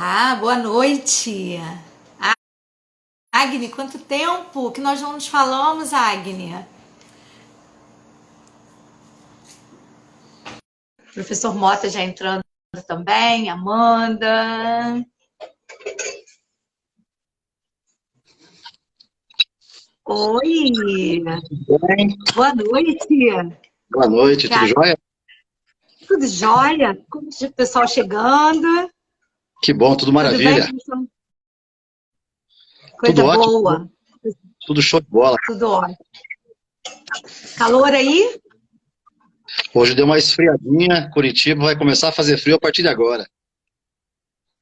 Boa noite. Agni, quanto tempo que nós não nos falamos, Agni? Professor Mota já entrando também, Amanda. Oi, Bem, boa noite. boa noite, tudo jóia? Tudo jóia? Como o pessoal chegando? Que bom, tudo Tudo bem, maravilha. professor? Tudo Coisa ótimo, boa. tudo show de bola. Tudo ótimo. Calor aí? Hoje deu uma esfriadinha, Curitiba vai começar a fazer frio a partir de agora.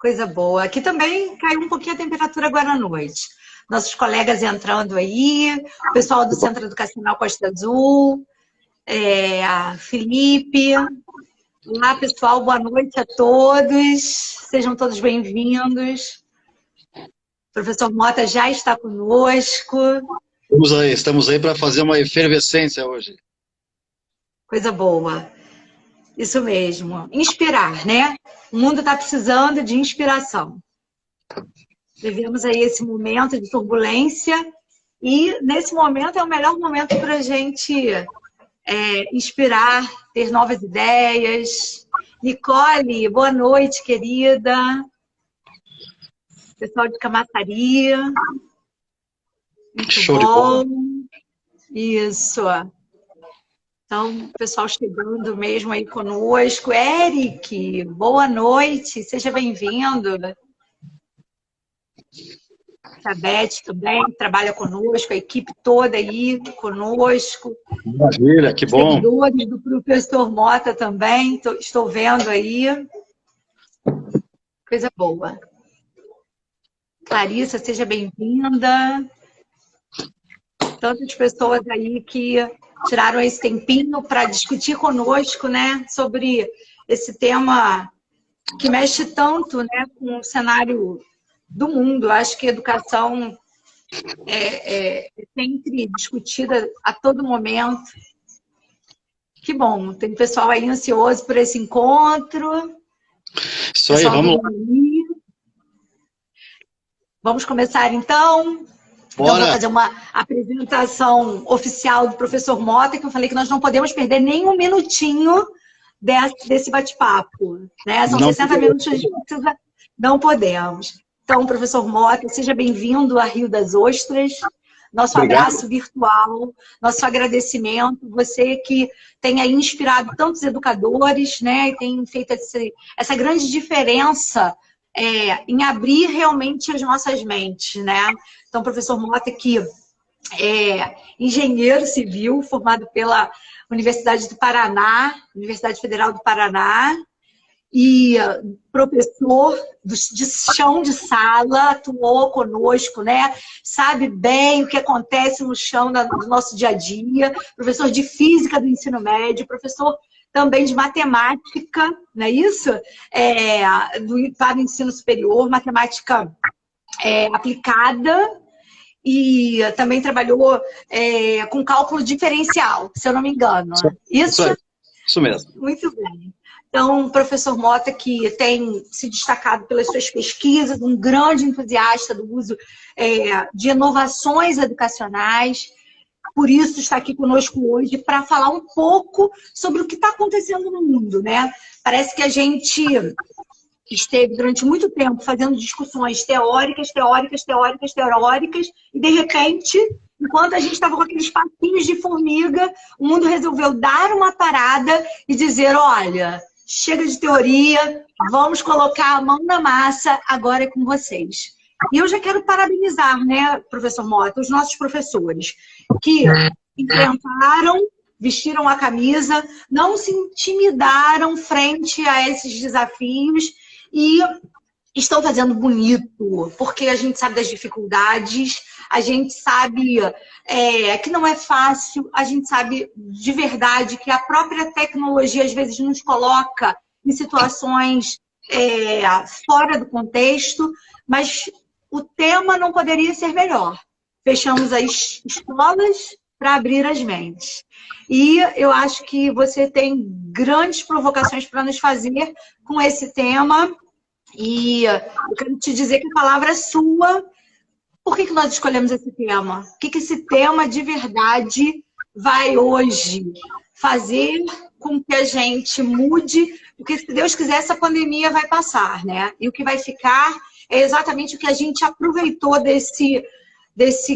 Coisa boa. Aqui também caiu um pouquinho a temperatura agora à noite. Nossos colegas entrando aí, o pessoal do Centro Educacional Costa Azul, a Felipe. Olá, pessoal, boa noite a todos. Sejam todos bem-vindos. O professor Mota já está conosco. Estamos aí para fazer uma efervescência hoje. Coisa boa. Isso mesmo. Inspirar, né? O mundo está precisando de inspiração. Vivemos aí esse momento de turbulência e, nesse momento, é o melhor momento para a gente inspirar, ter novas ideias. Nicole, boa noite, querida. Pessoal de Camaçari. Muito Show de bom. bola. Isso. Então, pessoal chegando mesmo aí conosco. Eric, boa noite, seja bem-vindo. A Beth também trabalha conosco, a equipe toda aí conosco. Maravilha, que bom. Seguidores do professor Mota também, estou vendo aí. Coisa boa. Clarissa, seja bem-vinda. Tantas pessoas aí que tiraram esse tempinho para discutir conosco, né, sobre esse tema que mexe tanto, né, com o cenário do mundo. Acho que a educação é sempre discutida a todo momento. Que bom, tem pessoal aí ansioso por esse encontro. Isso aí, vamos lá. Vamos começar então? Então, Bora. vou fazer uma apresentação oficial do professor Mota, que eu falei que nós não podemos perder nem um minutinho desse bate-papo, né? São 60 minutos de precisa, não podemos. Então, professor Mota, seja bem-vindo a Rio das Ostras. Nosso abraço virtual, nosso agradecimento. Você que tem aí inspirado tantos educadores, né? E tem feito essa grande diferença em abrir realmente as nossas mentes, né? Então, professor Mota, que é engenheiro civil, formado pela Universidade do Paraná, Universidade Federal do Paraná, e professor de chão de sala, atuou conosco, né? Sabe bem o que acontece no chão do nosso dia a dia, professor de física do ensino médio, professor também de matemática, não é isso? Para o ensino superior, matemática aplicada, e também trabalhou com cálculo diferencial, se eu não me engano. Isso mesmo. Muito bem. Então, o professor Mota, que tem se destacado pelas suas pesquisas, um grande entusiasta do uso de inovações educacionais, por isso está aqui conosco hoje para falar um pouco sobre o que está acontecendo no mundo, né? Parece que a gente esteve durante muito tempo fazendo discussões teóricas, e de repente, enquanto a gente estava com aqueles passinhos de formiga, o mundo resolveu dar uma parada e dizer, olha, chega de teoria, vamos colocar a mão na massa, agora é com vocês. E eu já quero parabenizar, né, professor Mota, os nossos professores, que enfrentaram, vestiram a camisa, não se intimidaram frente a esses desafios e estão fazendo bonito, porque a gente sabe das dificuldades, a gente sabe que não é fácil, a gente sabe de verdade que a própria tecnologia às vezes nos coloca em situações fora do contexto, mas o tema não poderia ser melhor. Fechamos as escolas para abrir as mentes. E eu acho que você tem grandes provocações para nos fazer com esse tema. E eu quero te dizer que a palavra é sua. Por que nós escolhemos esse tema? O que esse tema de verdade vai hoje fazer com que a gente mude? Porque, se Deus quiser, essa pandemia vai passar, né? E o que vai ficar é exatamente o que a gente aproveitou dessa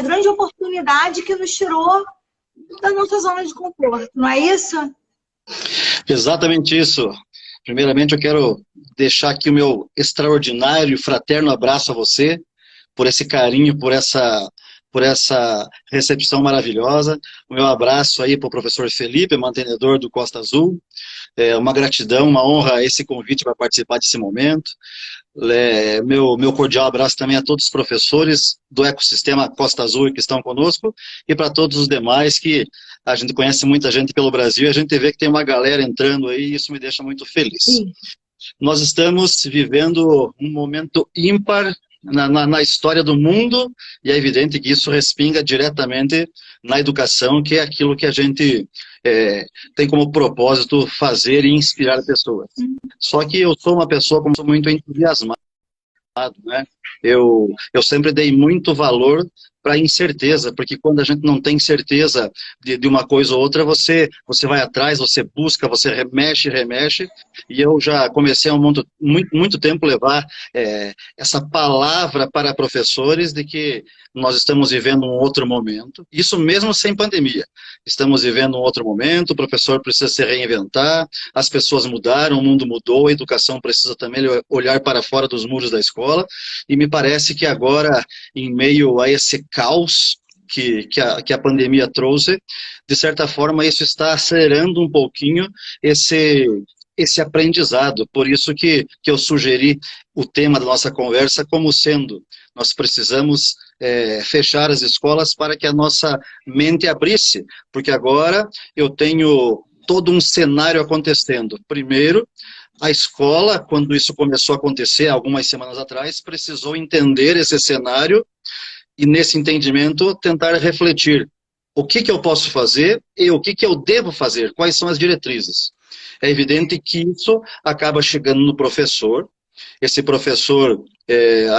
grande oportunidade que nos tirou da nossa zona de conforto, não é isso? Exatamente isso. Primeiramente, eu quero deixar aqui o meu extraordinário e fraterno abraço a você, por esse carinho, por essa recepção maravilhosa. O meu abraço aí para o professor Felipe, mantenedor do Costa Azul. Uma gratidão, uma honra esse convite para participar desse momento. Meu cordial abraço também a todos os professores do ecossistema Costa Azul que estão conosco e para todos os demais que a gente conhece muita gente pelo Brasil e a gente vê que tem uma galera entrando aí e isso me deixa muito feliz. Sim. Nós estamos vivendo um momento ímpar na história do mundo e é evidente que isso respinga diretamente na educação, que é aquilo que a gente tem como propósito fazer e inspirar pessoas. Só que eu sou uma pessoa como sou muito entusiasmado, né? Eu sempre dei muito valor para a incerteza, porque quando a gente não tem certeza de uma coisa ou outra, você vai atrás, você busca, você remexe, e eu já comecei há muito tempo levar essa palavra para professores de que nós estamos vivendo um outro momento, isso mesmo sem pandemia. Estamos vivendo um outro momento, o professor precisa se reinventar, as pessoas mudaram, o mundo mudou, a educação precisa também olhar para fora dos muros da escola, e me parece que agora, em meio a esse caos que a pandemia trouxe, de certa forma isso está acelerando um pouquinho esse aprendizado. Por isso que eu sugeri o tema da nossa conversa como sendo, nós precisamos fechar as escolas para que a nossa mente abrisse, porque agora eu tenho todo um cenário acontecendo. Primeiro, a escola, quando isso começou a acontecer, algumas semanas atrás, precisou entender esse cenário e, nesse entendimento, tentar refletir o que eu posso fazer e o que eu devo fazer, quais são as diretrizes. É evidente que isso acaba chegando no professor. Esse professor,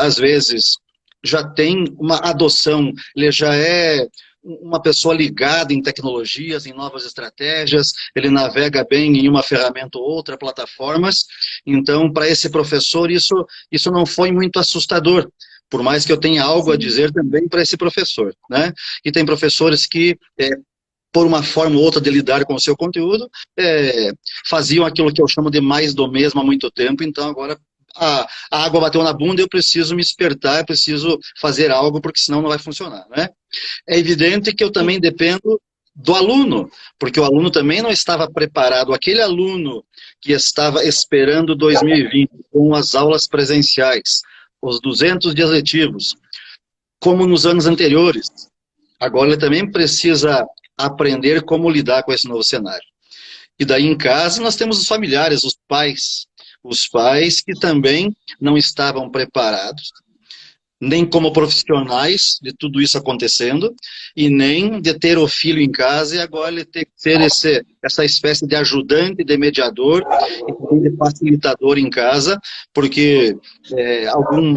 às vezes, já tem uma adoção, ele já é uma pessoa ligada em tecnologias, em novas estratégias, ele navega bem em uma ferramenta ou outra, plataformas. Então, para esse professor, isso não foi muito assustador, por mais que eu tenha algo a dizer também para esse professor, né? E tem professores que, por uma forma ou outra de lidar com o seu conteúdo, faziam aquilo que eu chamo de mais do mesmo há muito tempo, então agora a água bateu na bunda, eu preciso me despertar, eu preciso fazer algo, porque senão não vai funcionar, né? É evidente que eu também dependo do aluno, porque o aluno também não estava preparado. Aquele aluno que estava esperando 2020 com as aulas presenciais, os 200 dias letivos, como nos anos anteriores, agora ele também precisa aprender como lidar com esse novo cenário. E daí em casa nós temos os familiares, os pais que também não estavam preparados, nem como profissionais de tudo isso acontecendo, e nem de ter o filho em casa e agora ele ter que ser essa espécie de ajudante, de mediador e de facilitador em casa, porque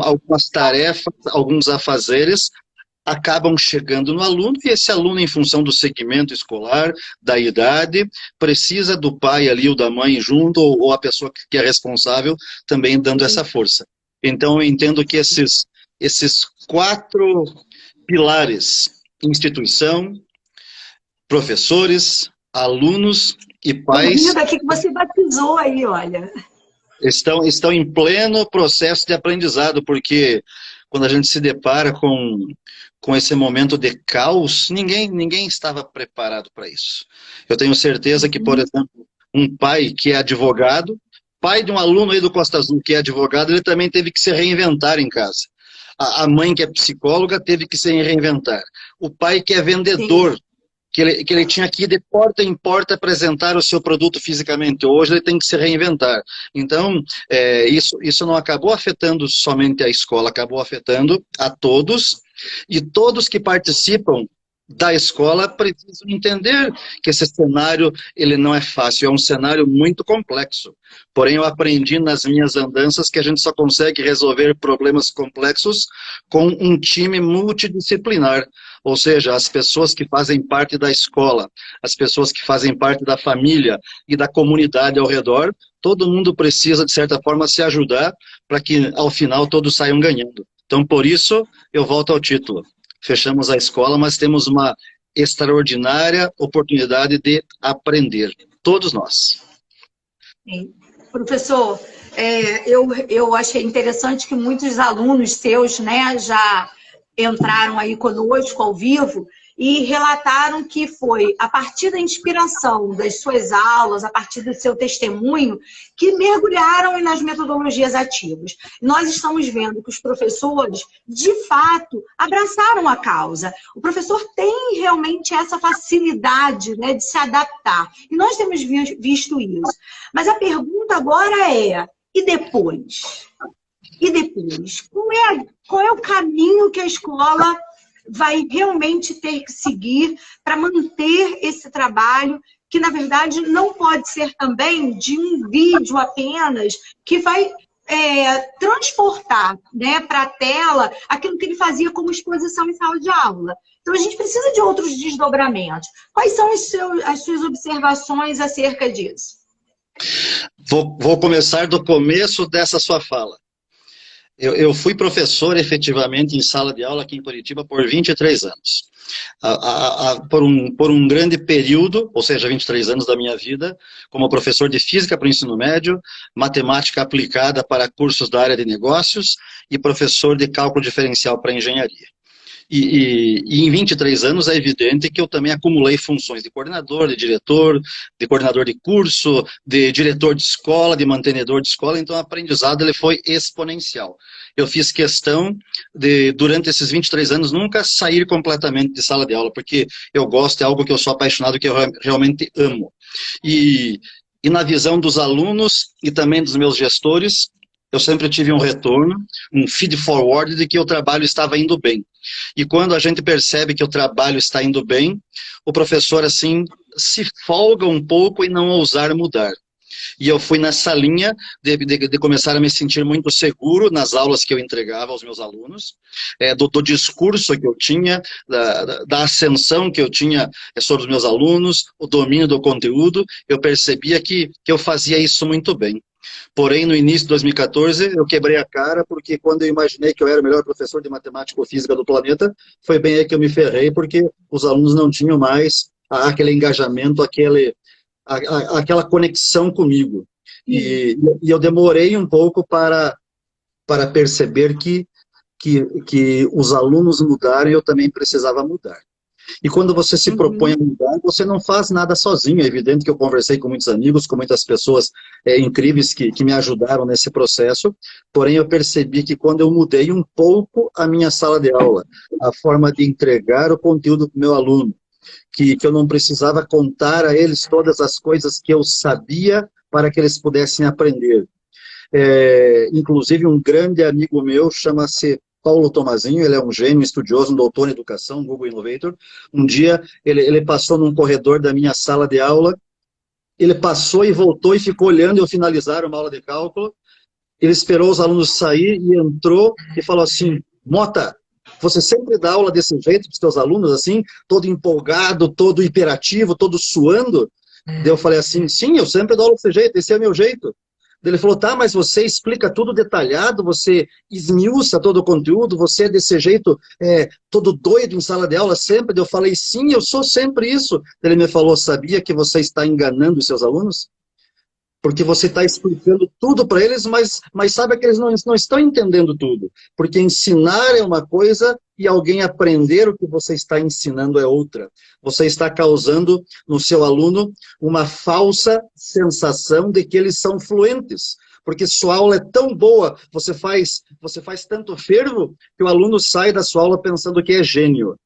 algumas tarefas, alguns afazeres acabam chegando no aluno, e esse aluno, em função do segmento escolar, da idade, precisa do pai ali ou da mãe junto, ou a pessoa que é responsável também dando essa força. Então eu entendo que esses 4 pilares, instituição, professores, alunos e pais... Vida aqui que você batizou aí, olha. Estão em pleno processo de aprendizado, porque quando a gente se depara com esse momento de caos, ninguém estava preparado para isso. Eu tenho certeza que, por exemplo, um pai que é advogado, pai de um aluno aí do Costa Azul que é advogado, ele também teve que se reinventar em casa. A mãe que é psicóloga teve que se reinventar. O pai que é vendedor, que ele tinha que ir de porta em porta apresentar o seu produto fisicamente. Hoje ele tem que se reinventar. Então, isso não acabou afetando somente a escola, acabou afetando a todos, e todos que participam da escola precisam entender que esse cenário ele não é fácil, é um cenário muito complexo. Porém, eu aprendi nas minhas andanças que a gente só consegue resolver problemas complexos com um time multidisciplinar. Ou seja, as pessoas que fazem parte da escola, as pessoas que fazem parte da família e da comunidade ao redor, todo mundo precisa, de certa forma, se ajudar para que, ao final, todos saiam ganhando. Então, por isso, eu volto ao título. Fechamos a escola, mas temos uma extraordinária oportunidade de aprender, todos nós. Sim. Professor, eu achei interessante que muitos alunos seus, né, já entraram aí conosco ao vivo e relataram que foi a partir da inspiração das suas aulas, a partir do seu testemunho, que mergulharam nas metodologias ativas. Nós estamos vendo que os professores, de fato, abraçaram a causa. O professor tem realmente essa facilidade, né, de se adaptar. E nós temos visto isso. Mas a pergunta agora é, e depois? E depois? Qual é o caminho que a escola vai realmente ter que seguir para manter esse trabalho, que na verdade não pode ser também de um vídeo apenas, que vai transportar, né, para a tela aquilo que ele fazia como exposição em sala de aula. Então a gente precisa de outros desdobramentos. Quais são as suas observações acerca disso? Vou começar do começo dessa sua fala. Eu fui professor, efetivamente, em sala de aula aqui em Curitiba por 23 anos. Por um grande período, ou seja, 23 anos da minha vida, como professor de física para o ensino médio, matemática aplicada para cursos da área de negócios e professor de cálculo diferencial para engenharia. E em 23 anos é evidente que eu também acumulei funções de coordenador de curso, de diretor de escola, de mantenedor de escola, então o aprendizado ele foi exponencial. Eu fiz questão de, durante esses 23 anos, nunca sair completamente de sala de aula, porque eu gosto, é algo que eu sou apaixonado, que eu realmente amo. E na visão dos alunos e também dos meus gestores, eu sempre tive um retorno, um feed forward de que o trabalho estava indo bem. E quando a gente percebe que o trabalho está indo bem, o professor, assim, se folga um pouco em não ousar mudar. E eu fui nessa linha de começar a me sentir muito seguro nas aulas que eu entregava aos meus alunos, do discurso que eu tinha, da ascensão que eu tinha sobre os meus alunos, o domínio do conteúdo, eu percebia que eu fazia isso muito bem. Porém, no início de 2014, eu quebrei a cara, porque quando eu imaginei que eu era o melhor professor de matemática ou física do planeta, foi bem aí que eu me ferrei, porque os alunos não tinham mais aquele engajamento, aquela conexão comigo. E eu demorei um pouco para perceber que os alunos mudaram e eu também precisava mudar. E quando você se propõe a mudar, você não faz nada sozinho. É evidente que eu conversei com muitos amigos, com muitas pessoas incríveis que me ajudaram nesse processo, porém eu percebi que quando eu mudei um pouco a minha sala de aula, a forma de entregar o conteúdo para o meu aluno, que eu não precisava contar a eles todas as coisas que eu sabia para que eles pudessem aprender. Inclusive um grande amigo meu, chama-se Paulo Tomazinho, ele é um gênio, um estudioso, um doutor em educação, Google Innovator. Um dia, ele passou num corredor da minha sala de aula, ele passou e voltou e ficou olhando eu finalizar uma aula de cálculo, ele esperou os alunos sair e entrou e falou assim, Mota, você sempre dá aula desse jeito para os seus alunos, assim, todo empolgado, todo hiperativo, todo suando? Daí eu falei assim, sim, eu sempre dou aula desse jeito, esse é o meu jeito. Ele falou, tá, mas você explica tudo detalhado, você esmiuça todo o conteúdo, você é desse jeito, todo doido em sala de aula sempre? Eu falei, sim, eu sou sempre isso. Ele me falou, sabia que você está enganando os seus alunos? Porque você está explicando tudo para eles, mas sabe que eles não estão entendendo tudo. Porque ensinar é uma coisa e alguém aprender o que você está ensinando é outra. Você está causando no seu aluno uma falsa sensação de que eles são fluentes. Porque sua aula é tão boa, você faz tanto fervo, que o aluno sai da sua aula pensando que é gênio.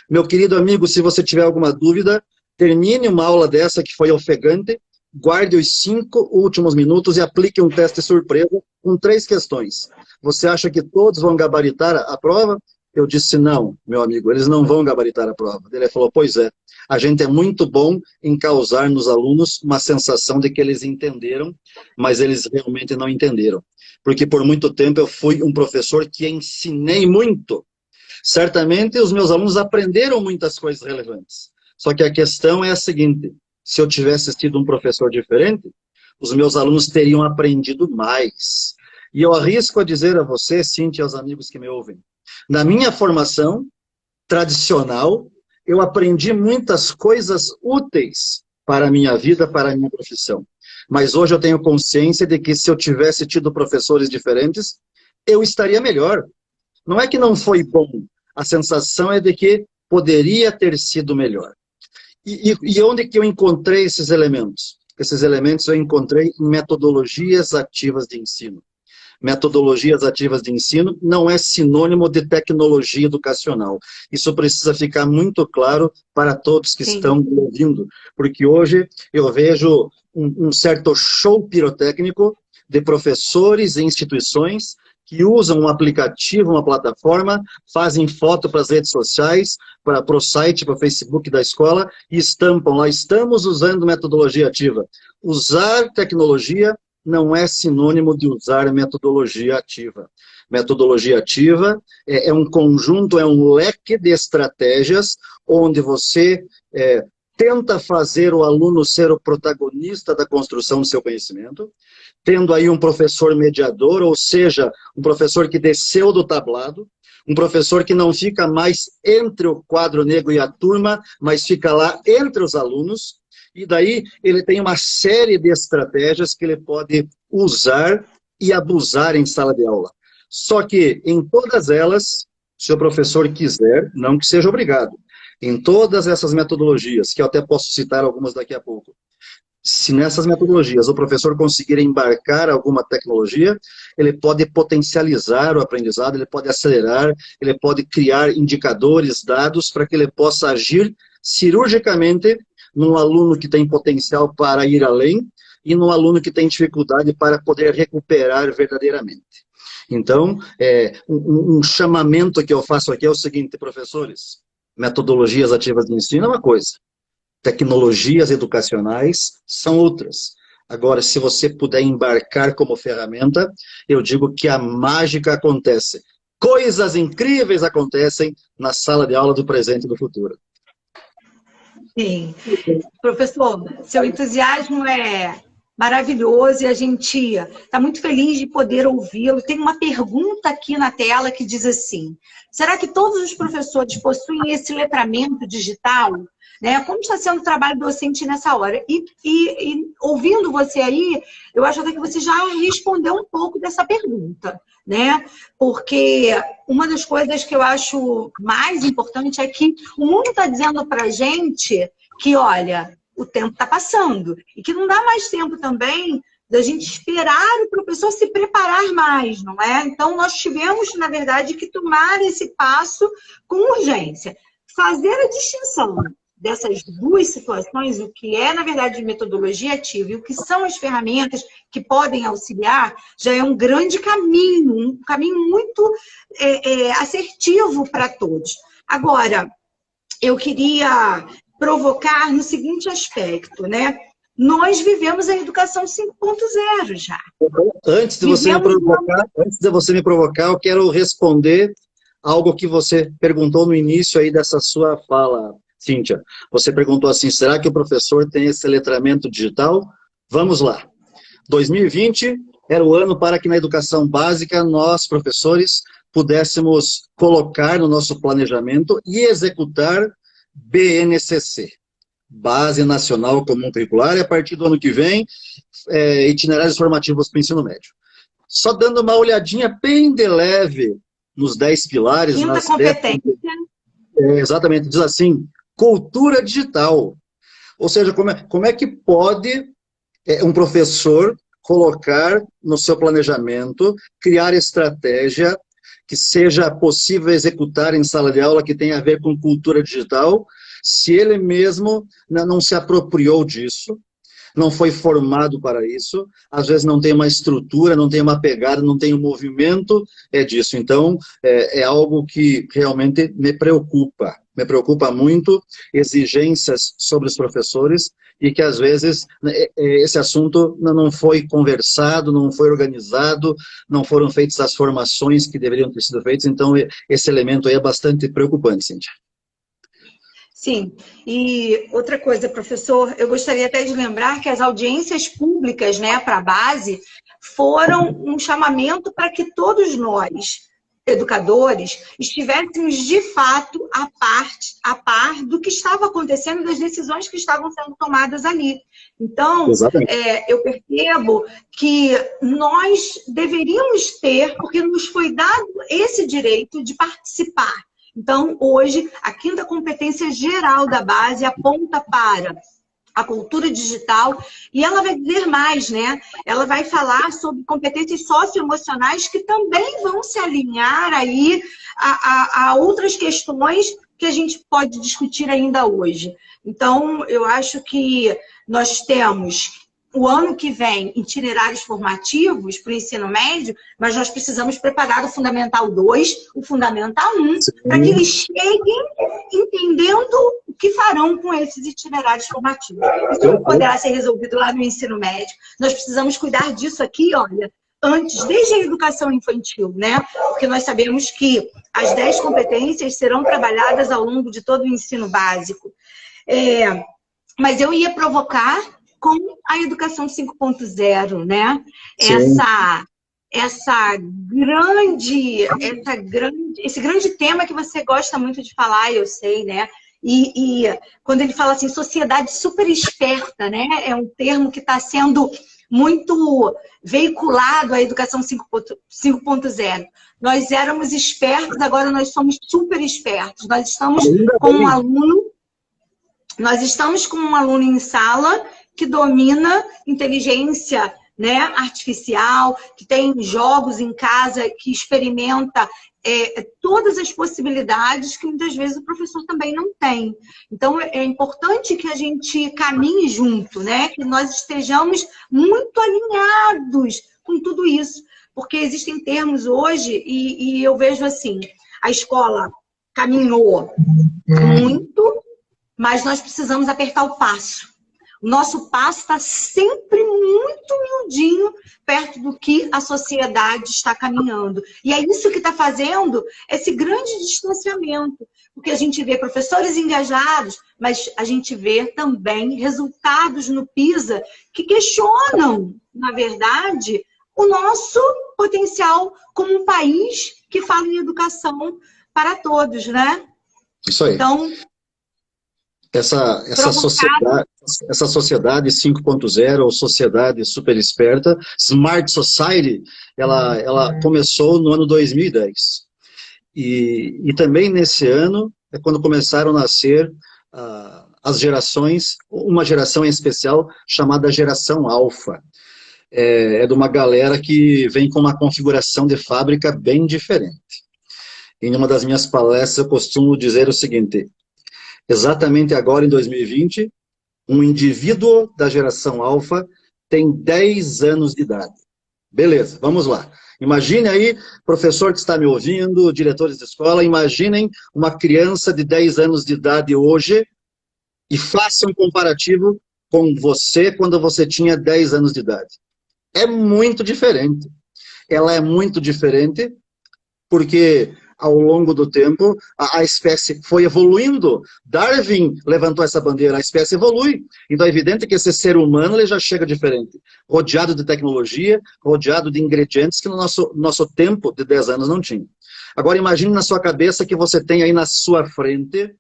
Meu querido amigo, se você tiver alguma dúvida, termine uma aula dessa que foi ofegante, guarde os 5 últimos minutos e aplique um teste surpresa com 3 questões. Você acha que todos vão gabaritar a prova? Eu disse, não, meu amigo, eles não vão gabaritar a prova. Ele falou, pois é, a gente é muito bom em causar nos alunos uma sensação de que eles entenderam, mas eles realmente não entenderam. Porque por muito tempo eu fui um professor que ensinei muito. Certamente os meus alunos aprenderam muitas coisas relevantes. Só que a questão é a seguinte, se eu tivesse tido um professor diferente, os meus alunos teriam aprendido mais. E eu arrisco a dizer a você, Cíntia, e aos amigos que me ouvem, na minha formação tradicional, eu aprendi muitas coisas úteis para a minha vida, para a minha profissão. Mas hoje eu tenho consciência de que se eu tivesse tido professores diferentes, eu estaria melhor. Não é que não foi bom, a sensação é de que poderia ter sido melhor. E onde que eu encontrei esses elementos? Esses elementos eu encontrei em metodologias ativas de ensino. Metodologias ativas de ensino não é sinônimo de tecnologia educacional. Isso precisa ficar muito claro para todos que estão ouvindo, porque hoje eu vejo um certo show pirotécnico de professores e instituições que usam um aplicativo, uma plataforma, fazem foto para as redes sociais, para o site, para o Facebook da escola, e estampam lá, estamos usando metodologia ativa. Usar tecnologia não é sinônimo de usar metodologia ativa. Metodologia ativa é um conjunto, é um leque de estratégias onde você tenta fazer o aluno ser o protagonista da construção do seu conhecimento, tendo aí um professor mediador, ou seja, um professor que desceu do tablado, um professor que não fica mais entre o quadro negro e a turma, mas fica lá entre os alunos, e daí ele tem uma série de estratégias que ele pode usar e abusar em sala de aula. Só que em todas elas, se o professor quiser, não que seja obrigado, em todas essas metodologias, que eu até posso citar algumas daqui a pouco, se nessas metodologias o professor conseguir embarcar alguma tecnologia, ele pode potencializar o aprendizado, ele pode acelerar, ele pode criar indicadores, dados, para que ele possa agir cirurgicamente num aluno que tem potencial para ir além e num aluno que tem dificuldade para poder recuperar verdadeiramente. Então, um chamamento que eu faço aqui é o seguinte, professores, metodologias ativas de ensino é uma coisa, tecnologias educacionais são outras. Agora, se você puder embarcar como ferramenta, eu digo que a mágica acontece. Coisas incríveis acontecem na sala de aula do presente e do futuro. Sim. Professor, seu entusiasmo é maravilhoso e a gente está muito feliz de poder ouvi-lo. Tem uma pergunta aqui na tela que diz assim, será que todos os professores possuem esse letramento digital? Né? Como está sendo o trabalho docente nessa hora? E ouvindo você aí, eu acho até que você já respondeu um pouco dessa pergunta, né? Porque uma das coisas que eu acho mais importante é que o mundo está dizendo para a gente que, olha, o tempo está passando e que não dá mais tempo também da gente esperar o professor se preparar mais, não é? Então, nós tivemos, na verdade, que tomar esse passo com urgência. Fazer a distinção dessas duas situações, o que é, na verdade, metodologia ativa e o que são as ferramentas que podem auxiliar, já é um grande caminho, um caminho muito assertivo para todos. Agora, eu queria provocar no seguinte aspecto, né? Nós vivemos a educação 5.0 já. Antes de você me provocar, eu quero responder algo que você perguntou no início aí dessa sua fala, Cíntia. Você perguntou assim, será que o professor tem esse letramento digital? Vamos lá. 2020 era o ano para que na educação básica nós, professores, pudéssemos colocar no nosso planejamento e executar BNCC, Base Nacional Comum Curricular, e a partir do ano que vem, itinerários formativos para o ensino médio. Só dando uma olhadinha bem de leve nos 10 pilares. Quinta competência. Exatamente, diz assim, cultura digital. Ou seja, como é que pode um professor colocar no seu planejamento, criar estratégia que seja possível executar em sala de aula que tenha a ver com cultura digital, se ele mesmo não se apropriou disso, não foi formado para isso, às vezes não tem uma estrutura, não tem uma pegada, não tem um movimento, é disso. Então, é algo que realmente me preocupa muito, exigências sobre os professores, e que às vezes esse assunto não foi conversado, não foi organizado, não foram feitas as formações que deveriam ter sido feitas, então esse elemento aí é bastante preocupante, Cíntia. Sim, e outra coisa, professor, eu gostaria até de lembrar que as audiências públicas, né, para a base, foram um chamamento para que todos nós, educadores, estivéssemos de fato a par do que estava acontecendo, das decisões que estavam sendo tomadas ali. Então, eu percebo que nós deveríamos ter, porque nos foi dado esse direito de participar. Então, hoje, a 5ª competência geral da base aponta para a cultura digital, e ela vai dizer mais, né? Ela vai falar sobre competências socioemocionais que também vão se alinhar aí a outras questões que a gente pode discutir ainda hoje. Então, eu acho que nós temos o ano que vem itinerários formativos para o ensino médio, mas nós precisamos preparar o Fundamental 2, o Fundamental 1, para que eles cheguem entendendo o que farão com esses itinerários formativos. Isso não poderá ser resolvido lá no ensino médio. Nós precisamos cuidar disso aqui, olha, antes, desde a educação infantil, né? Porque nós sabemos que as 10 competências serão trabalhadas ao longo de todo o ensino básico. Mas eu ia provocar com a educação 5.0, né? Esse grande tema que você gosta muito de falar, eu sei, né? E quando ele fala assim, sociedade super esperta, né? É um termo que está sendo muito veiculado à educação 5.0. Nós éramos espertos, agora nós somos super espertos. Nós estamos com um aluno em sala que domina inteligência, né, artificial, que tem jogos em casa, que experimenta todas as possibilidades que muitas vezes o professor também não tem. Então, é importante que a gente caminhe junto, né, que nós estejamos muito alinhados com tudo isso, porque existem termos hoje, e eu vejo assim, a escola caminhou muito, mas nós precisamos apertar o passo. O nosso passo está sempre muito miudinho perto do que a sociedade está caminhando. E é isso que está fazendo esse grande distanciamento. Porque a gente vê professores engajados, mas a gente vê também resultados no PISA que questionam, na verdade, o nosso potencial como um país que fala em educação para todos, né? Isso aí. Então, essa sociedade 5.0, ou sociedade super esperta, Smart Society, ela começou no ano 2010. E também nesse ano é quando começaram a nascer as gerações, uma geração em especial chamada geração alfa. É de uma galera que vem com uma configuração de fábrica bem diferente. Em uma das minhas palestras eu costumo dizer o seguinte: exatamente agora, em 2020, um indivíduo da geração alfa tem 10 anos de idade. Beleza, vamos lá. Imagine aí, professor que está me ouvindo, diretores de escola, imaginem uma criança de 10 anos de idade hoje e façam um comparativo com você quando você tinha 10 anos de idade. É muito diferente. Ela é muito diferente porque ao longo do tempo, a espécie foi evoluindo. Darwin levantou essa bandeira, a espécie evolui. Então é evidente que esse ser humano ele já chega diferente, rodeado de tecnologia, rodeado de ingredientes que no nosso tempo de 10 anos não tinha. Agora imagine na sua cabeça que você tem aí na sua frente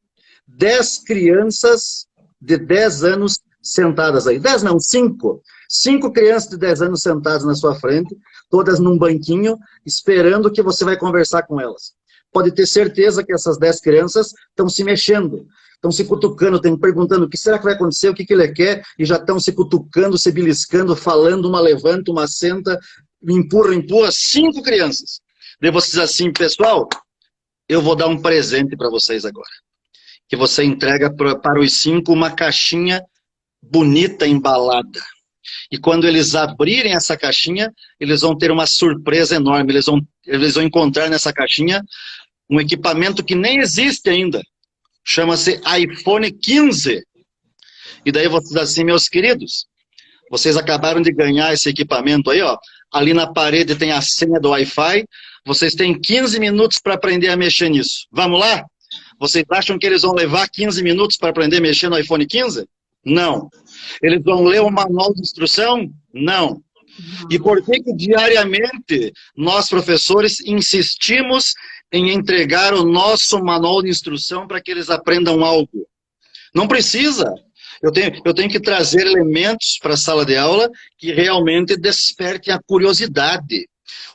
10 crianças de 10 anos sentadas aí. 10 não, 5. 5 crianças de 10 anos sentadas na sua frente, todas num banquinho, esperando que você vai conversar com elas. Pode ter certeza que essas 10 crianças estão se mexendo, estão se cutucando, estão perguntando o que será que vai acontecer, o que ele quer, e já estão se cutucando, se beliscando, falando, uma levanta, uma senta, empurra, 5 crianças. Daí você diz assim, pessoal, eu vou dar um presente para vocês agora. Que você entrega para os 5 uma caixinha bonita, embalada. E quando eles abrirem essa caixinha, eles vão ter uma surpresa enorme. Eles vão encontrar nessa caixinha um equipamento que nem existe ainda. Chama-se iPhone 15. E daí vocês assim, meus queridos, vocês acabaram de ganhar esse equipamento aí, ó. Ali na parede tem a senha do Wi-Fi. Vocês têm 15 minutos para aprender a mexer nisso. Vamos lá? Vocês acham que eles vão levar 15 minutos para aprender a mexer no iPhone 15? Não. Eles vão ler o manual de instrução? Não. E por que diariamente nós, professores, insistimos em entregar o nosso manual de instrução para que eles aprendam algo? Não precisa. Eu tenho que trazer elementos para a sala de aula que realmente despertem a curiosidade.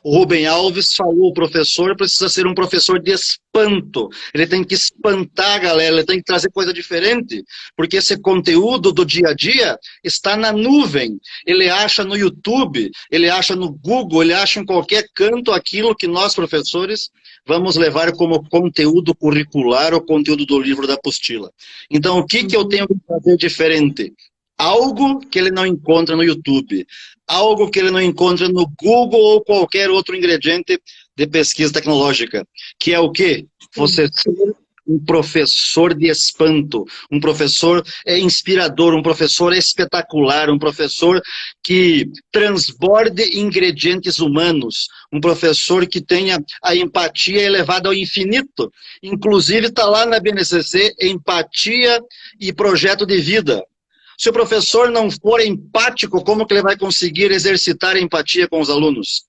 O Rubem Alves falou, o professor precisa ser um professor de espanto. Ele tem que espantar a galera, ele tem que trazer coisa diferente, porque esse conteúdo do dia a dia está na nuvem. Ele acha no YouTube, ele acha no Google, ele acha em qualquer canto aquilo que nós, professores, vamos levar como conteúdo curricular ou conteúdo do livro da apostila. Então, o que eu tenho que fazer diferente? Algo que ele não encontra no YouTube, algo que ele não encontra no Google ou qualquer outro ingrediente de pesquisa tecnológica, que é o quê? Você ser um professor de espanto, um professor inspirador, um professor espetacular, um professor que transborde ingredientes humanos, um professor que tenha a empatia elevada ao infinito. Inclusive está lá na BNCC, empatia e projeto de vida. Se o professor não for empático, como que ele vai conseguir exercitar a empatia com os alunos?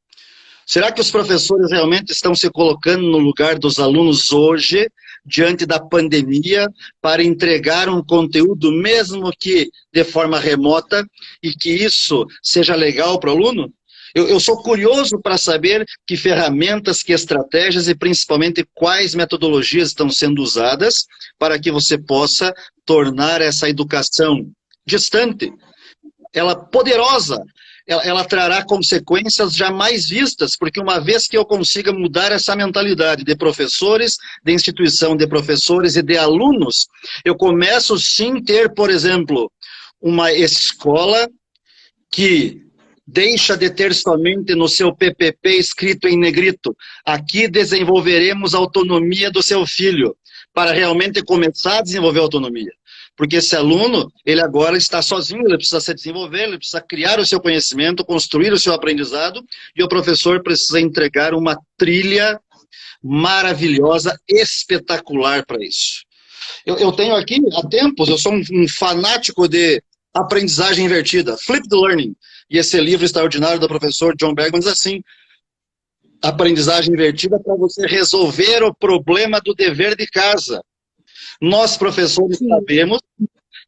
Será que os professores realmente estão se colocando no lugar dos alunos hoje, diante da pandemia, para entregar um conteúdo, mesmo que de forma remota, e que isso seja legal para o aluno? Eu sou curioso para saber que ferramentas, que estratégias e principalmente quais metodologias estão sendo usadas para que você possa tornar essa educação distante, ela poderosa, ela trará consequências jamais vistas, porque uma vez que eu consiga mudar essa mentalidade de professores, de instituição de professores e de alunos, eu começo sim ter, por exemplo, uma escola que deixa de ter somente no seu PPP escrito em negrito, aqui desenvolveremos a autonomia do seu filho, para realmente começar a desenvolver a autonomia. Porque esse aluno, ele agora está sozinho, ele precisa se desenvolver, ele precisa criar o seu conhecimento, construir o seu aprendizado, e o professor precisa entregar uma trilha maravilhosa, espetacular para isso. Eu tenho aqui, há tempos, eu sou um fanático de aprendizagem invertida, Flipped Learning, e esse livro extraordinário do professor John Bergman diz assim: aprendizagem invertida para você resolver o problema do dever de casa. Nós, professores, sabemos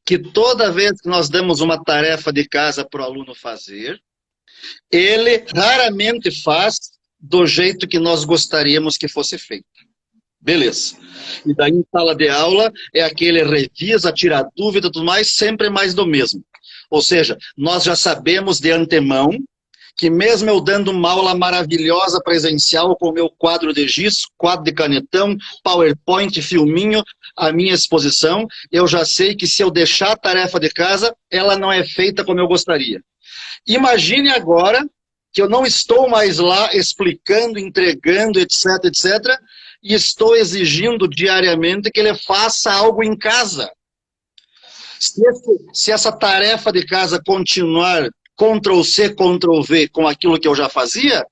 que toda vez que nós damos uma tarefa de casa para o aluno fazer, ele raramente faz do jeito que nós gostaríamos que fosse feito. Beleza. E daí em sala de aula é aquele revisa, tira dúvida, tudo mais, sempre mais do mesmo. Ou seja, nós já sabemos de antemão que mesmo eu dando uma aula maravilhosa presencial com o meu quadro de giz, quadro de canetão, PowerPoint, filminho, a minha exposição, eu já sei que se eu deixar a tarefa de casa, ela não é feita como eu gostaria. Imagine agora que eu não estou mais lá explicando, entregando, etc, etc, e estou exigindo diariamente que ele faça algo em casa. Se essa tarefa de casa continuar Ctrl+C, Ctrl+V com aquilo que eu já fazia,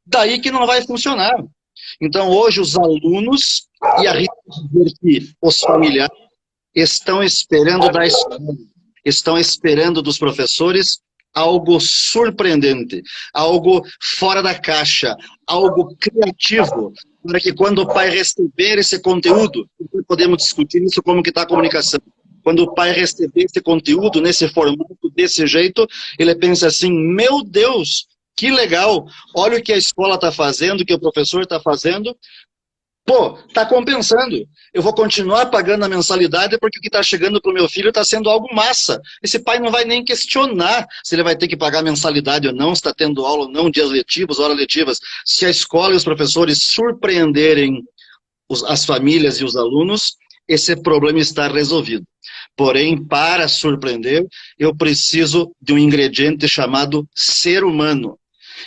daí que não vai funcionar. Então, hoje, os alunos, e arrisco dizer que os familiares, estão esperando da escola, estão esperando dos professores algo surpreendente, algo fora da caixa, algo criativo, para que quando o pai receber esse conteúdo, podemos discutir isso como que está a comunicação. Quando o pai receber esse conteúdo, nesse formato, desse jeito, ele pensa assim, meu Deus, que legal, olha o que a escola está fazendo, o que o professor está fazendo, pô, está compensando, eu vou continuar pagando a mensalidade porque o que está chegando para o meu filho está sendo algo massa. Esse pai não vai nem questionar se ele vai ter que pagar mensalidade ou não, se está tendo aula ou não, dias letivos, horas letivas. Se a escola e os professores surpreenderem as famílias e os alunos, esse problema está resolvido. Porém, para surpreender, eu preciso de um ingrediente chamado ser humano.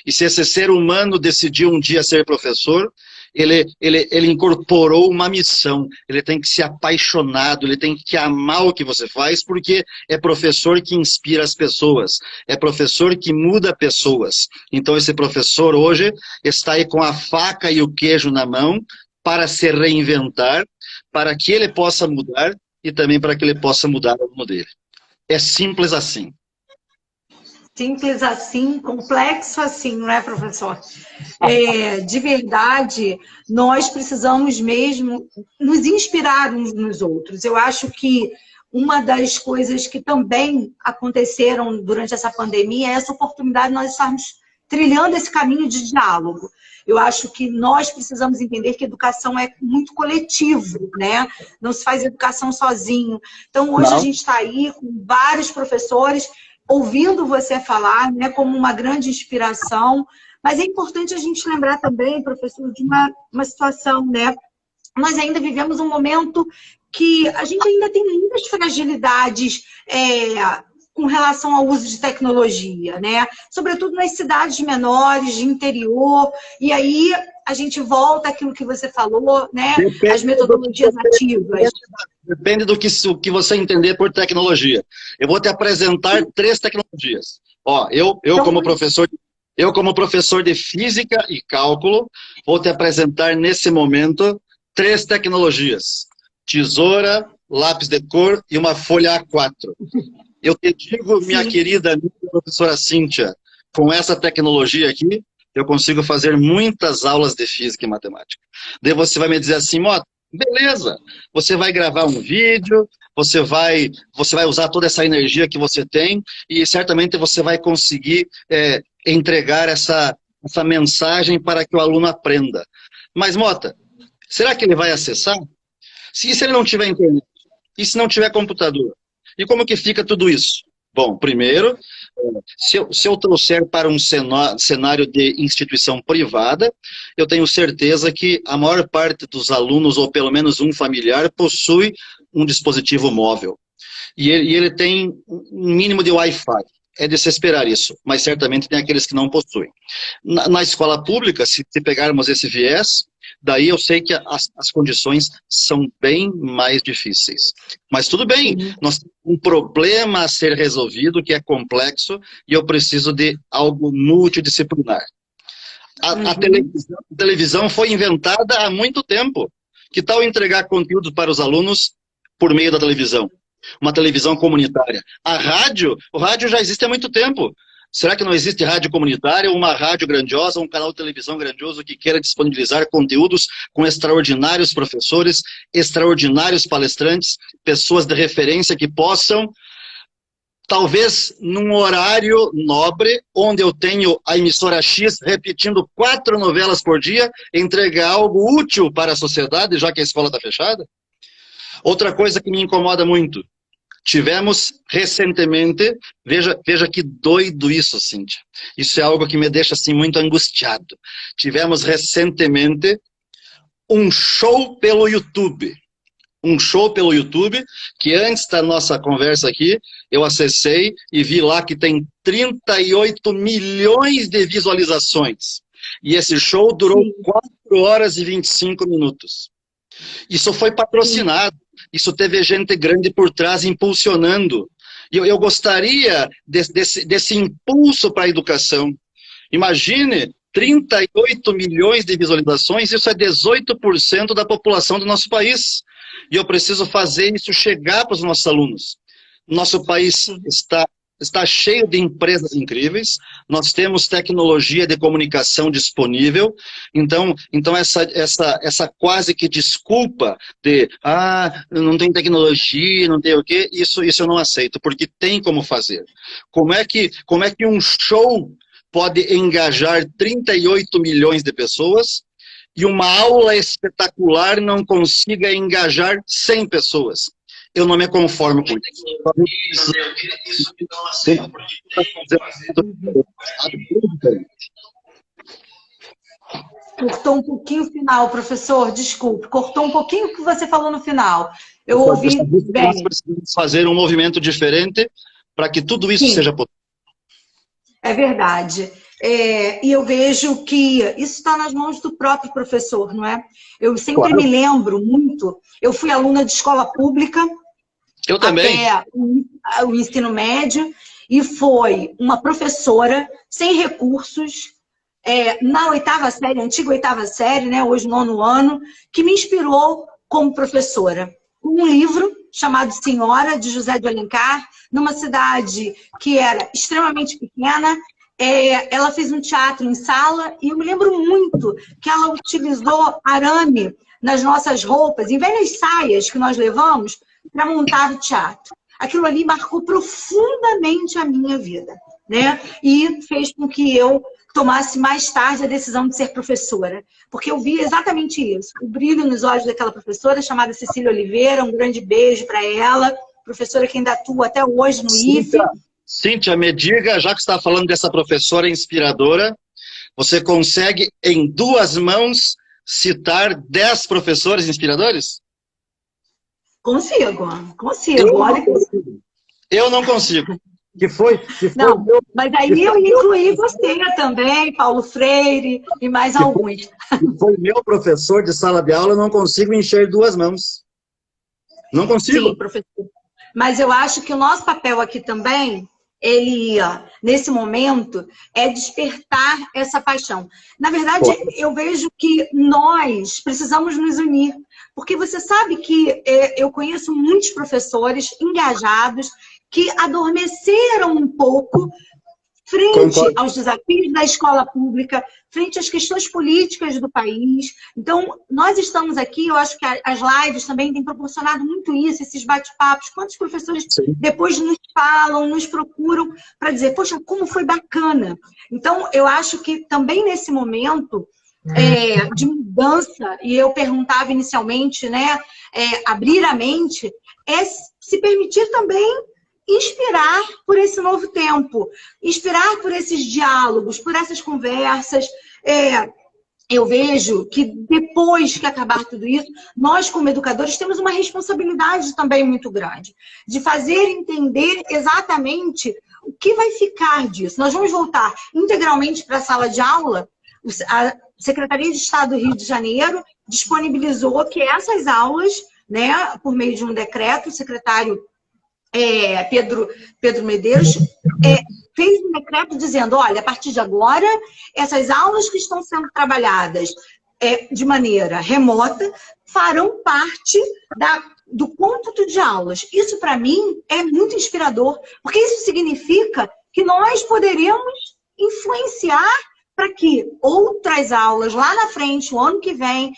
E se esse ser humano decidiu um dia ser professor, ele incorporou uma missão, ele tem que ser apaixonado, ele tem que amar o que você faz, porque é professor que inspira as pessoas, é professor que muda pessoas. Então esse professor hoje está aí com a faca e o queijo na mão para se reinventar, para que ele possa mudar e também para que ele possa mudar o aluno dele. É simples assim. Simples assim, complexo assim, não é, professor? De verdade, nós precisamos mesmo nos inspirar uns nos outros. Eu acho que uma das coisas que também aconteceram durante essa pandemia é essa oportunidade de nós estarmos trilhando esse caminho de diálogo. Eu acho que nós precisamos entender que educação é muito coletivo, né? Não se faz educação sozinho. Então, hoje a gente está aí com vários professores ouvindo você falar, né, como uma grande inspiração, mas é importante a gente lembrar também, professor, de uma situação, né? Nós ainda vivemos um momento que a gente ainda tem muitas fragilidades com relação ao uso de tecnologia, né? Sobretudo nas cidades menores, de interior, e aí a gente volta àquilo que você falou, né? As metodologias ativas. Depende do que você entender por tecnologia. Eu vou te apresentar 3 tecnologias. Ó, eu como professor de física e cálculo, vou te apresentar nesse momento 3 tecnologias. Tesoura, lápis de cor e uma folha A4. Eu te digo, minha querida amiga professora Cíntia, com essa tecnologia aqui, eu consigo fazer muitas aulas de física e matemática. Daí você vai me dizer assim, Mota, beleza, você vai gravar um vídeo, você vai usar toda essa energia que você tem e certamente você vai conseguir entregar essa mensagem para que o aluno aprenda. Mas, Mota, será que ele vai acessar? Se ele não tiver internet, e se não tiver computador? E como que fica tudo isso? Bom, primeiro, se eu trouxer para um cenário de instituição privada, eu tenho certeza que a maior parte dos alunos, ou pelo menos um familiar, possui um dispositivo móvel. E ele tem um mínimo de Wi-Fi. É de se esperar isso, mas certamente tem aqueles que não possuem. Na escola pública, se pegarmos esse viés, daí eu sei que as condições são bem mais difíceis. Mas tudo bem, nós temos um problema a ser resolvido que é complexo e eu preciso de algo multidisciplinar. A televisão foi inventada há muito tempo. Que tal entregar conteúdo para os alunos por meio da televisão? Uma televisão comunitária. O rádio já existe há muito tempo. Será que não existe rádio comunitária, uma rádio grandiosa, um canal de televisão grandioso que queira disponibilizar conteúdos com extraordinários professores, extraordinários palestrantes, pessoas de referência que possam, talvez num horário nobre, onde eu tenho a emissora X repetindo 4 novelas por dia, entregar algo útil para a sociedade, já que a escola está fechada? Outra coisa que me incomoda muito, tivemos recentemente, veja que doido isso, Cíntia. Isso é algo que me deixa assim muito angustiado. Tivemos recentemente um show pelo YouTube. Um show pelo YouTube, que antes da nossa conversa aqui, eu acessei e vi lá que tem 38 milhões de visualizações. E esse show durou 4 horas e 25 minutos. Isso foi patrocinado. Isso teve gente grande por trás impulsionando. E eu gostaria desse impulso para a educação. Imagine 38 milhões de visualizações, isso é 18% da população do nosso país. E eu preciso fazer isso chegar para os nossos alunos. Nosso país está cheio de empresas incríveis, nós temos tecnologia de comunicação disponível, então essa quase que desculpa de não tem tecnologia, não tem o quê, isso eu não aceito, porque tem como fazer. Como é que um show pode engajar 38 milhões de pessoas e uma aula espetacular não consiga engajar 100 pessoas? Eu não me conformo com isso. Cortou um pouquinho o final, professor, desculpe. Cortou um pouquinho o que você falou no final. Eu ouvi bem. Nós precisamos fazer um movimento diferente para que tudo isso seja possível. É verdade. E eu vejo que isso está nas mãos do próprio professor, não é? Eu sempre me lembro muito, eu fui aluna de escola pública, eu também, até o ensino médio, e foi uma professora sem recursos, na oitava série, antiga oitava série, né, hoje 9º ano, que me inspirou como professora. Um livro chamado Senhora, de José de Alencar, numa cidade que era extremamente pequena. Ela fez um teatro em sala e eu me lembro muito que ela utilizou arame nas nossas roupas, em vez das saias que nós levamos, para montar o teatro. Aquilo ali marcou profundamente a minha vida, né? E fez com que eu tomasse mais tarde a decisão de ser professora, porque eu vi exatamente isso, o brilho nos olhos daquela professora chamada Cecília Oliveira, um grande beijo para ela, professora que ainda atua até hoje no IFE. Cíntia, me diga, já que você está falando dessa professora inspiradora, você consegue em 2 mãos citar 10 professores inspiradores? Consigo. Eu não consigo. Não, mas aí eu incluí você também, Paulo Freire e mais alguns. Foi meu professor de sala de aula, eu não consigo encher 2 mãos. Não consigo. Sim, professor. Mas eu acho que o nosso papel aqui também, nesse momento, é despertar essa paixão. Na verdade, eu vejo que nós precisamos nos unir. Porque você sabe que eu conheço muitos professores engajados que adormeceram um pouco frente aos desafios da escola pública, frente às questões políticas do país. Então, nós estamos aqui, eu acho que as lives também têm proporcionado muito isso, esses bate-papos. Quantos professores depois nos falam, nos procuram para dizer, poxa, como foi bacana. Então, eu acho que também nesse momento de mudança, e eu perguntava inicialmente, né, abrir a mente, se permitir também inspirar por esse novo tempo, inspirar por esses diálogos, por essas conversas. Eu vejo que depois que acabar tudo isso, nós como educadores temos uma responsabilidade também muito grande, de fazer entender exatamente o que vai ficar disso. Nós vamos voltar integralmente para a sala de aula. A Secretaria de Estado do Rio de Janeiro disponibilizou que essas aulas, né, por meio de um decreto, o secretário Pedro Medeiros fez um decreto dizendo, olha, a partir de agora, essas aulas que estão sendo trabalhadas de maneira remota farão parte do cômputo de aulas. Isso, para mim, é muito inspirador, porque isso significa que nós poderemos influenciar para que outras aulas lá na frente, o ano que vem,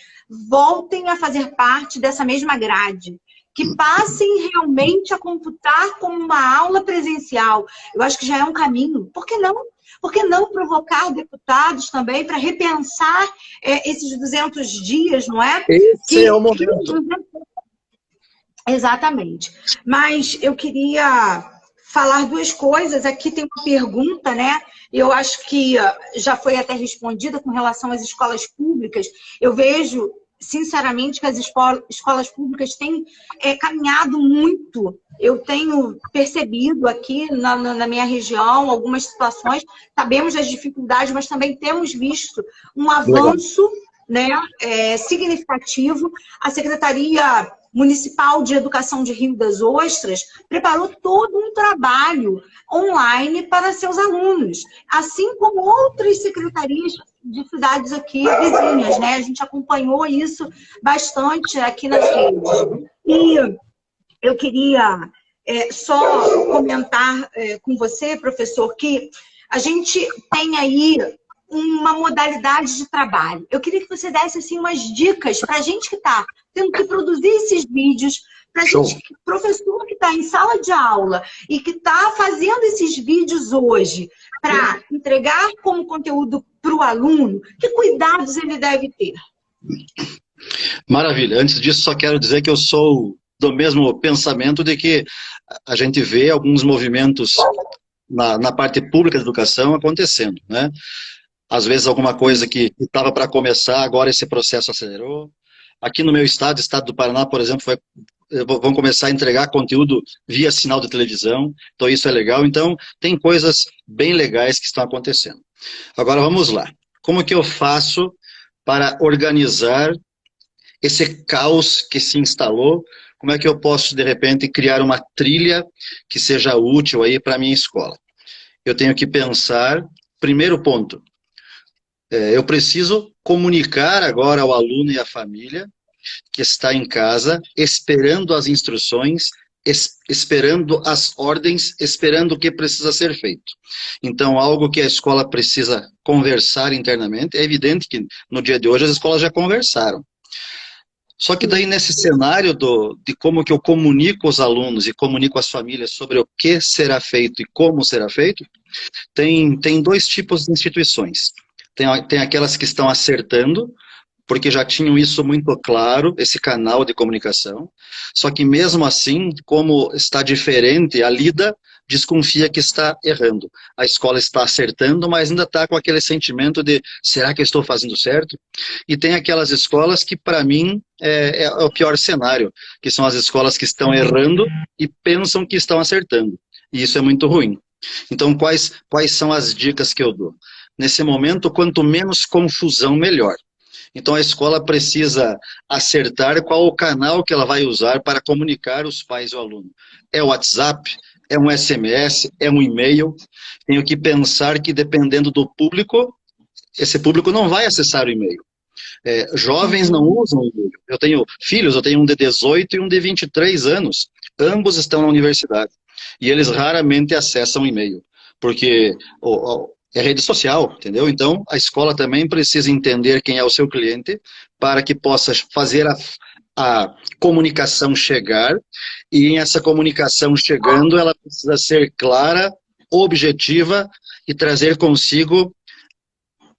voltem a fazer parte dessa mesma grade. Que passem realmente a computar como uma aula presencial. Eu acho que já é um caminho. Por que não? Por que não provocar deputados também para repensar esses 200 dias, não é? Esse é o momento. Exatamente. Mas eu queria falar 2 coisas. Aqui tem uma pergunta, né? Eu acho que já foi até respondida com relação às escolas públicas. Eu vejo, sinceramente, que as escolas públicas têm caminhado muito. Eu tenho percebido aqui na minha região algumas situações, sabemos das dificuldades, mas também temos visto um avanço, né, significativo. A Secretaria Municipal de Educação de Rio das Ostras preparou todo um trabalho online para seus alunos, assim como outras secretarias de cidades aqui vizinhas, né? A gente acompanhou isso bastante aqui nas redes. E eu queria só comentar com você, professor, que a gente tem aí uma modalidade de trabalho. Eu queria que você desse assim, umas dicas para a gente que está tendo que produzir esses vídeos, para a gente, professor que está em sala de aula e que está fazendo esses vídeos hoje para entregar como conteúdo para o aluno, que cuidados ele deve ter? Maravilha. Antes disso, só quero dizer que eu sou do mesmo pensamento de que a gente vê alguns movimentos na parte pública da educação acontecendo, né? Às vezes alguma coisa que estava para começar, agora esse processo acelerou. Aqui no meu estado, estado do Paraná, por exemplo, vão começar a entregar conteúdo via sinal de televisão, então isso é legal. Então, tem coisas bem legais que estão acontecendo. Agora, vamos lá. Como que eu faço para organizar esse caos que se instalou? Como é que eu posso, de repente, criar uma trilha que seja útil aí para a minha escola? Eu tenho que pensar, primeiro ponto, eu preciso comunicar agora ao aluno e à família que está em casa, esperando as instruções, esperando as ordens, esperando o que precisa ser feito. Então, algo que a escola precisa conversar internamente, é evidente que no dia de hoje as escolas já conversaram. Só que daí nesse cenário de como que eu comunico os alunos e comunico as famílias sobre o que será feito e como será feito, tem dois tipos de instituições. Tem aquelas que estão acertando, porque já tinham isso muito claro, esse canal de comunicação. Só que mesmo assim, como está diferente, a lida desconfia que está errando. A escola está acertando, mas ainda está com aquele sentimento de, será que eu estou fazendo certo? E tem aquelas escolas que, para mim, é o pior cenário, que são as escolas que estão errando e pensam que estão acertando. E isso é muito ruim. Então, quais são as dicas que eu dou? Nesse momento, quanto menos confusão, melhor. Então a escola precisa acertar qual o canal que ela vai usar para comunicar os pais e o aluno. É o WhatsApp? É um SMS? É um e-mail? Tenho que pensar que dependendo do público, esse público não vai acessar o e-mail. Jovens não usam o e-mail. Eu tenho filhos, eu tenho um de 18 e um de 23 anos. Ambos estão na universidade. E eles raramente acessam o e-mail. Porque é rede social, entendeu? Então, a escola também precisa entender quem é o seu cliente para que possa fazer a comunicação chegar, e essa comunicação chegando, ela precisa ser clara, objetiva e trazer consigo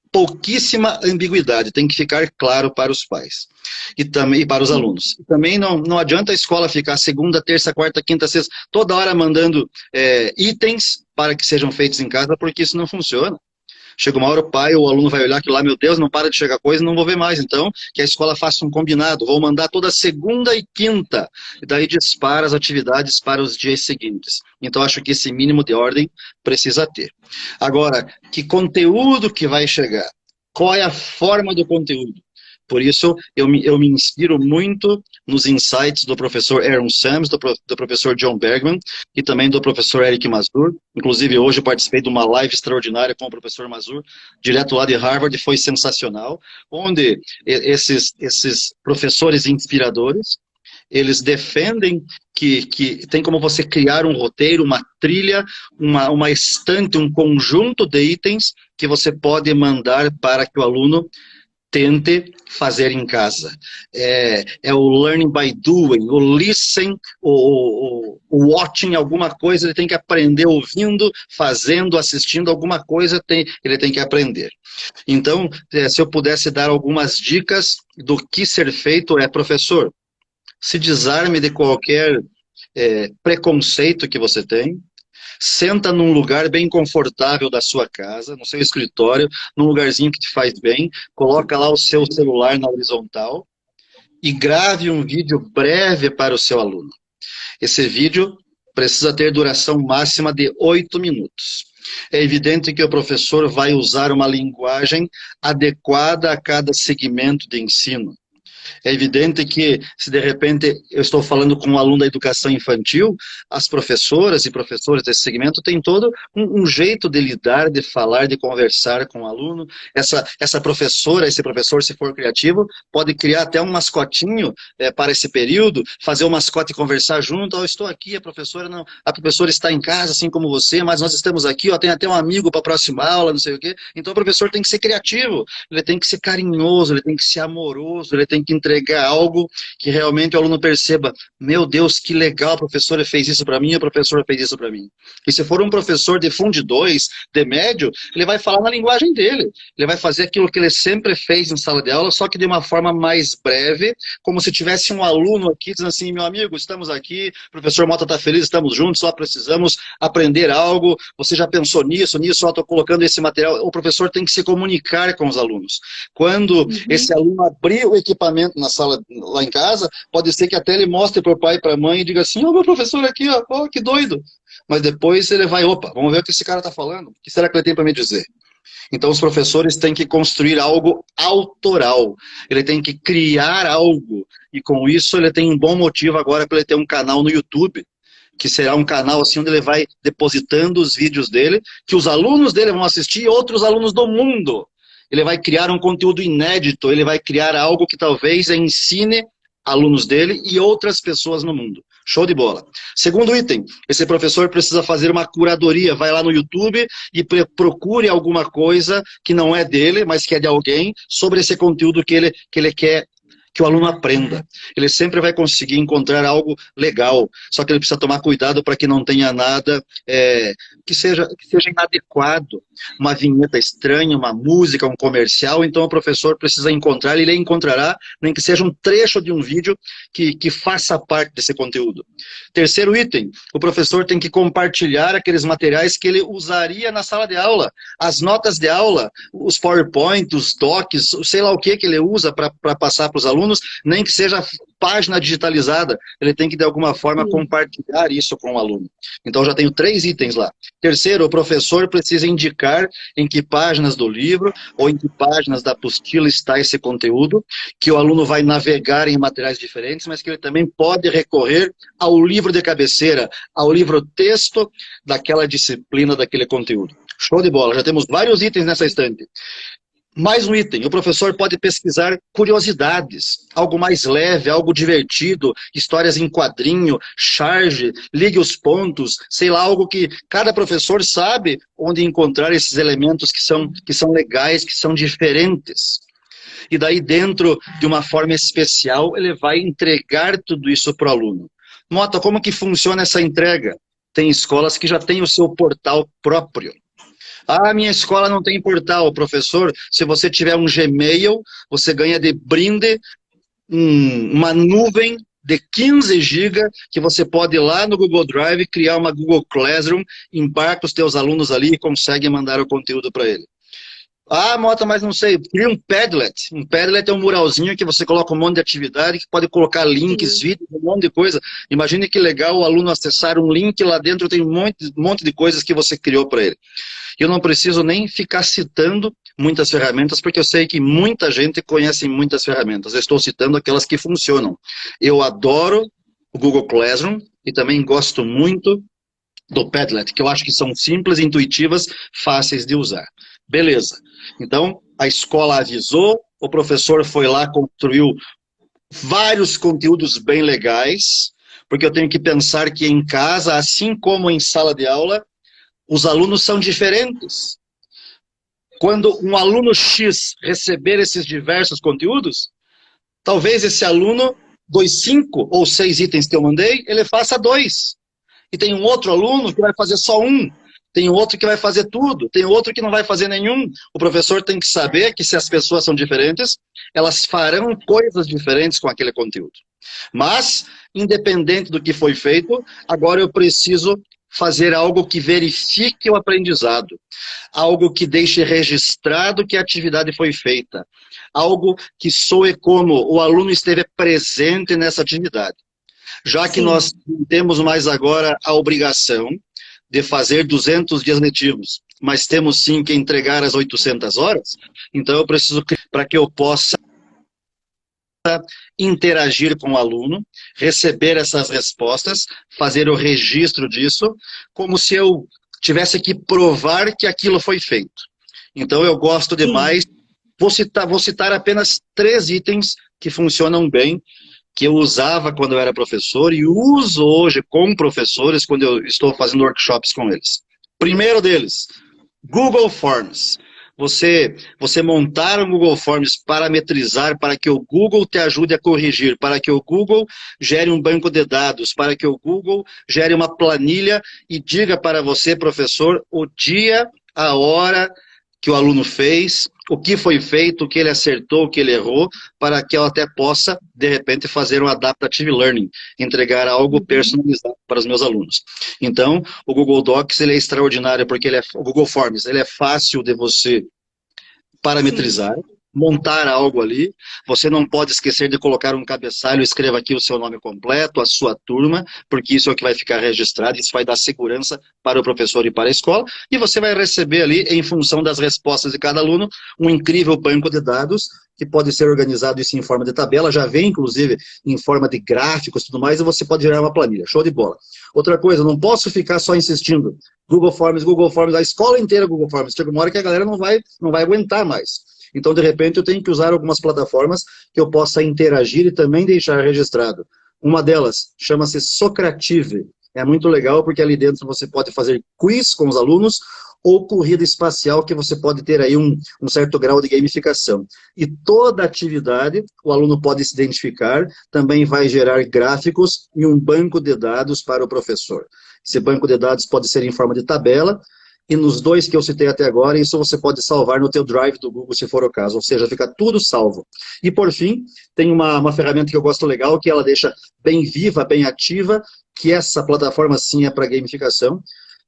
pouquíssima ambiguidade, tem que ficar claro para os pais e também para os alunos. Também não adianta a escola ficar segunda, terça, quarta, quinta, sexta, toda hora mandando itens para que sejam feitos em casa, porque isso não funciona. Chega uma hora o pai ou o aluno vai olhar que lá, meu Deus, não para de chegar coisa, não vou ver mais. Então, que a escola faça um combinado, vou mandar toda segunda e quinta, e daí dispara as atividades para os dias seguintes. Então, acho que esse mínimo de ordem precisa ter. Agora, que conteúdo que vai chegar? Qual é a forma do conteúdo? Por isso, eu me inspiro muito nos insights do professor Aaron Sams, do professor John Bergman, e também do professor Eric Mazur. Inclusive, hoje eu participei de uma live extraordinária com o professor Mazur, direto lá de Harvard, e foi sensacional, onde esses professores inspiradores, eles defendem que tem como você criar um roteiro, uma trilha, uma estante, um conjunto de itens que você pode mandar para que o aluno tente fazer em casa. É o learning by doing, o listen, o watching alguma coisa, ele tem que aprender ouvindo, fazendo, assistindo alguma coisa, ele tem que aprender. Então, se eu pudesse dar algumas dicas do que ser feito, professor, se desarme de qualquer preconceito que você tem, senta num lugar bem confortável da sua casa, no seu escritório, num lugarzinho que te faz bem, coloca lá o seu celular na horizontal e grave um vídeo breve para o seu aluno. Esse vídeo precisa ter duração máxima de 8 minutos. É evidente que o professor vai usar uma linguagem adequada a cada segmento de ensino. É evidente que, se de repente eu estou falando com um aluno da educação infantil, as professoras e professores desse segmento têm todo um jeito de lidar, de falar, de conversar com o aluno. Essa professora, esse professor, se for criativo, pode criar até um mascotinho para esse período, fazer o mascote e conversar junto. Eu estou aqui, a professora está em casa, assim como você, mas nós estamos aqui, tem até um amigo para a próxima aula, não sei o quê. Então o professor tem que ser criativo, ele tem que ser carinhoso, ele tem que ser amoroso, ele tem que entregar algo que realmente o aluno perceba, meu Deus, que legal, a professora fez isso para mim, a professora fez isso para mim. E se for um professor de Fundo 2, de médio, ele vai falar na linguagem dele. Ele vai fazer aquilo que ele sempre fez em sala de aula, só que de uma forma mais breve, como se tivesse um aluno aqui dizendo assim, meu amigo, estamos aqui, o professor Mota está feliz, estamos juntos, só precisamos aprender algo, você já pensou nisso, só estou colocando esse material. O professor tem que se comunicar com os alunos. Quando esse aluno abrir o equipamento na sala, lá em casa, pode ser que até ele mostre para o pai e para a mãe e diga assim, meu professor aqui, ó, que doido. Mas depois ele vai, opa, vamos ver o que esse cara está falando, o que será que ele tem para me dizer? Então os professores têm que construir algo autoral, ele tem que criar algo, e com isso ele tem um bom motivo agora para ele ter um canal no YouTube, que será um canal assim onde ele vai depositando os vídeos dele, que os alunos dele vão assistir e outros alunos do mundo. Ele vai criar um conteúdo inédito, ele vai criar algo que talvez ensine alunos dele e outras pessoas no mundo. Show de bola. Segundo item, esse professor precisa fazer uma curadoria, vai lá no YouTube e procure alguma coisa que não é dele, mas que é de alguém, sobre esse conteúdo que ele quer que o aluno aprenda. Ele sempre vai conseguir encontrar algo legal, só que ele precisa tomar cuidado para que não tenha nada que seja inadequado. Uma vinheta estranha, uma música, um comercial, então o professor precisa encontrar, ele encontrará, nem que seja um trecho de um vídeo que faça parte desse conteúdo. Terceiro item, o professor tem que compartilhar aqueles materiais que ele usaria na sala de aula, as notas de aula, os PowerPoint, os docs, sei lá o que ele usa para passar para os alunos, nem que seja página digitalizada, ele tem que de alguma forma compartilhar isso com o aluno. Então já tenho 3 itens lá. Terceiro, o professor precisa indicar em que páginas do livro ou em que páginas da apostila está esse conteúdo, que o aluno vai navegar em materiais diferentes, mas que ele também pode recorrer ao livro de cabeceira, ao livro texto daquela disciplina, daquele conteúdo. Show de bola, já temos vários itens nessa estante. Mais um item, o professor pode pesquisar curiosidades, algo mais leve, algo divertido, histórias em quadrinho, charge, ligue os pontos, sei lá, algo que cada professor sabe onde encontrar esses elementos que são legais, que são diferentes. E daí dentro de uma forma especial, ele vai entregar tudo isso para o aluno. Mota, como que funciona essa entrega? Tem escolas que já têm o seu portal próprio. Ah, minha escola não tem portal, professor. Se você tiver um Gmail, você ganha de brinde uma nuvem de 15 GB que você pode ir lá no Google Drive, criar uma Google Classroom, embarca os teus alunos ali e consegue mandar o conteúdo para ele. Ah, Mota, mas não sei, cria um Padlet. Um Padlet é um muralzinho que você coloca um monte de atividade, que pode colocar links, vídeos, um monte de coisa. Imagine que legal o aluno acessar um link, lá dentro tem um monte de coisas que você criou para ele. Eu não preciso nem ficar citando muitas ferramentas, porque eu sei que muita gente conhece muitas ferramentas. Eu estou citando aquelas que funcionam. Eu adoro o Google Classroom e também gosto muito do Padlet, que eu acho que são simples, intuitivas, fáceis de usar. Beleza. Então, a escola avisou, o professor foi lá, construiu vários conteúdos bem legais, porque eu tenho que pensar que em casa, assim como em sala de aula, os alunos são diferentes. Quando um aluno X receber esses diversos conteúdos, talvez esse aluno, dos 5 ou 6 itens que eu mandei, ele faça 2. E tem um outro aluno que vai fazer só 1. Tem outro que vai fazer tudo. Tem outro que não vai fazer nenhum. O professor tem que saber que se as pessoas são diferentes, elas farão coisas diferentes com aquele conteúdo. Mas, independente do que foi feito, agora eu preciso fazer algo que verifique o aprendizado, algo que deixe registrado que a atividade foi feita, algo que soe como o aluno esteve presente nessa atividade. Já que nós não temos mais agora a obrigação de fazer 200 dias letivos, mas temos sim que entregar as 800 horas, então eu preciso, para que eu possa interagir com o aluno, receber essas respostas, fazer o registro disso, como se eu tivesse que provar que aquilo foi feito. Então eu gosto demais, vou citar apenas 3 itens que funcionam bem, que eu usava quando eu era professor e uso hoje com professores quando eu estou fazendo workshops com eles. Primeiro deles, Google Forms. você montar um Google Forms, parametrizar para que o Google te ajude a corrigir, para que o Google gere um banco de dados, para que o Google gere uma planilha e diga para você, professor, o dia, a hora que o aluno fez, o que foi feito, o que ele acertou, o que ele errou, para que eu até possa, de repente, fazer um adaptative learning, entregar algo personalizado para os meus alunos. Então, o Google Docs ele é extraordinário, porque o Google Forms ele é fácil de você parametrizar, sim, montar algo ali. Você não pode esquecer de colocar um cabeçalho, escreva aqui o seu nome completo, a sua turma, porque isso é o que vai ficar registrado, isso vai dar segurança para o professor e para a escola, e você vai receber ali, em função das respostas de cada aluno, um incrível banco de dados, que pode ser organizado isso em forma de tabela, já vem, inclusive, em forma de gráficos e tudo mais, e você pode gerar uma planilha. Show de bola. Outra coisa, não posso ficar só insistindo, Google Forms, a escola inteira Google Forms. Chega uma hora que a galera não vai aguentar mais. Então, de repente, eu tenho que usar algumas plataformas que eu possa interagir e também deixar registrado. Uma delas chama-se Socrative. É muito legal porque ali dentro você pode fazer quiz com os alunos ou corrida espacial, que você pode ter aí um certo grau de gamificação. E toda atividade o aluno pode se identificar, também vai gerar gráficos e um banco de dados para o professor. Esse banco de dados pode ser em forma de tabela, e nos dois que eu citei até agora, isso você pode salvar no teu Drive do Google, se for o caso, ou seja, fica tudo salvo. E por fim, tem uma ferramenta que eu gosto legal, que ela deixa bem viva, bem ativa, que essa plataforma sim é para gamificação,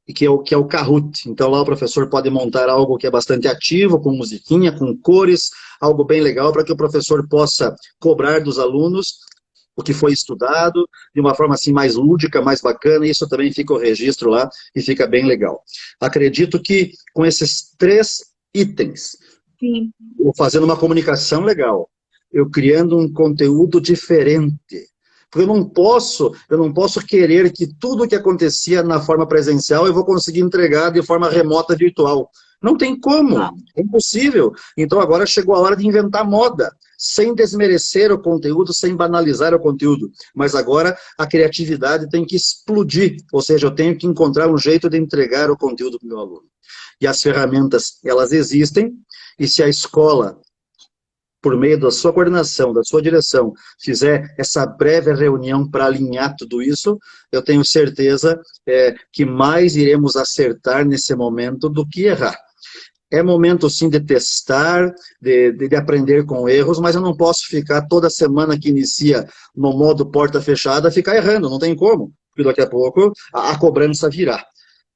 e que é o Kahoot. Então lá o professor pode montar algo que é bastante ativo, com musiquinha, com cores, algo bem legal para que o professor possa cobrar dos alunos o que foi estudado, de uma forma assim mais lúdica, mais bacana, e isso também fica o registro lá e fica bem legal. Acredito que com esses 3 itens, sim, eu fazendo uma comunicação legal, eu criando um conteúdo diferente, porque eu não posso querer que tudo que acontecia na forma presencial eu vou conseguir entregar de forma remota virtual. Não tem como, é impossível. Então agora chegou a hora de inventar moda, sem desmerecer o conteúdo, sem banalizar o conteúdo. Mas agora a criatividade tem que explodir, ou seja, eu tenho que encontrar um jeito de entregar o conteúdo para o meu aluno. E as ferramentas, elas existem, e se a escola, por meio da sua coordenação, da sua direção, fizer essa breve reunião para alinhar tudo isso, eu tenho certeza que mais iremos acertar nesse momento do que errar. É momento, sim, de testar, de aprender com erros, mas eu não posso ficar toda semana que inicia no modo porta fechada, ficar errando, não tem como, porque daqui a pouco a cobrança virá.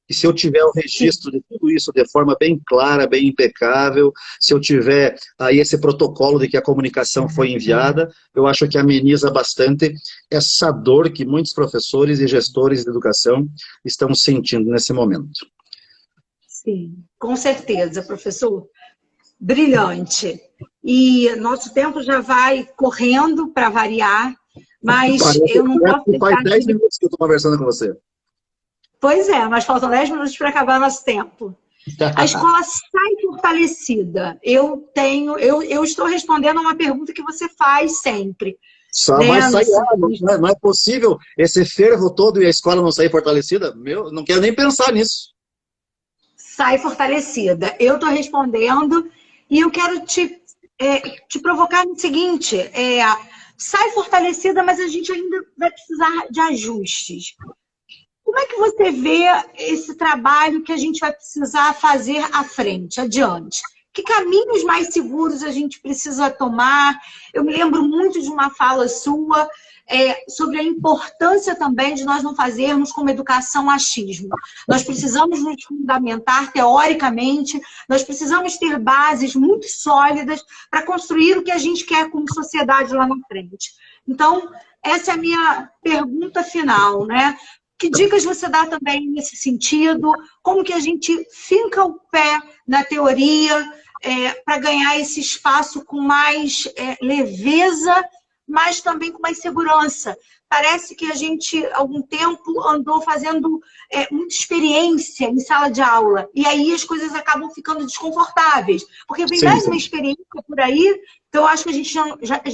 E se eu tiver o registro de tudo isso de forma bem clara, bem impecável, se eu tiver aí esse protocolo de que a comunicação foi enviada, eu acho que ameniza bastante essa dor que muitos professores e gestores de educação estão sentindo nesse momento. Sim, com certeza, professor. Brilhante. E nosso tempo já vai correndo para variar, mas eu não posso deixar... Faz 10 minutos que eu estou conversando com você. Pois é, mas faltam 10 minutos para acabar nosso tempo. A escola sai fortalecida. Eu estou respondendo a uma pergunta que você faz sempre. Só vai sair, não é possível esse fervo todo e a escola não sair fortalecida? Não quero nem pensar nisso. Sai fortalecida. Eu estou respondendo e eu quero te provocar no seguinte, sai fortalecida, mas a gente ainda vai precisar de ajustes. Como é que você vê esse trabalho que a gente vai precisar fazer à frente, adiante? Que caminhos mais seguros a gente precisa tomar? Eu me lembro muito de uma fala sua sobre a importância também de nós não fazermos como educação achismo. Nós precisamos nos fundamentar teoricamente, nós precisamos ter bases muito sólidas para construir o que a gente quer como sociedade lá na frente. Então, essa é a minha pergunta final, né? Que dicas você dá também nesse sentido? Como que a gente finca o pé na teoria para ganhar esse espaço com mais leveza, mas também com mais segurança? Parece que a gente, há algum tempo, andou fazendo muita experiência em sala de aula. E aí as coisas acabam ficando desconfortáveis. Porque vem mais uma experiência por aí, então eu acho que a gente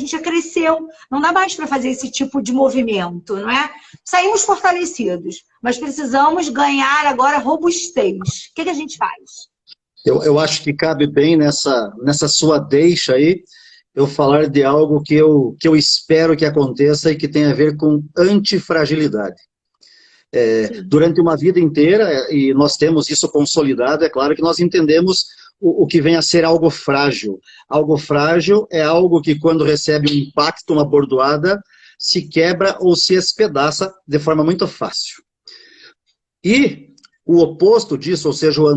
já cresceu. Não dá mais para fazer esse tipo de movimento, não é? Saímos fortalecidos, mas precisamos ganhar agora robustez. O que a gente faz? Eu acho que cabe bem nessa sua deixa aí, eu falar de algo que eu espero que aconteça e que tem a ver com antifragilidade. Durante uma vida inteira, e nós temos isso consolidado, é claro que nós entendemos o que vem a ser algo frágil. Algo frágil é algo que, quando recebe um impacto, uma bordoada, se quebra ou se espedaça de forma muito fácil. E o oposto disso, ou seja, o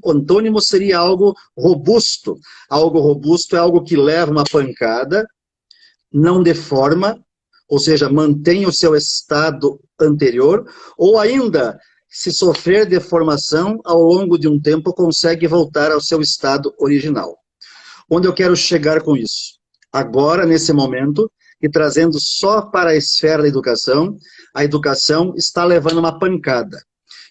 antônimo seria algo robusto. Algo robusto é algo que leva uma pancada, não deforma, ou seja, mantém o seu estado anterior, ou ainda, se sofrer deformação, ao longo de um tempo, consegue voltar ao seu estado original. Onde eu quero chegar com isso? Agora, nesse momento, e trazendo só para a esfera da educação, a educação está levando uma pancada.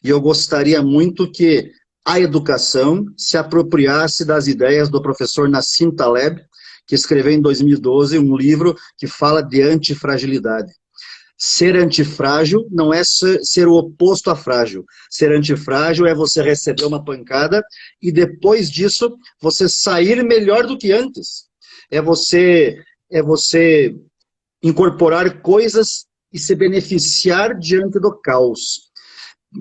E eu gostaria muito que a educação se apropriasse das ideias do professor Nassim Taleb, que escreveu em 2012 um livro que fala de antifragilidade. Ser antifrágil não é ser o oposto a frágil. Ser antifrágil é você receber uma pancada e depois disso você sair melhor do que antes. É você incorporar coisas e se beneficiar diante do caos.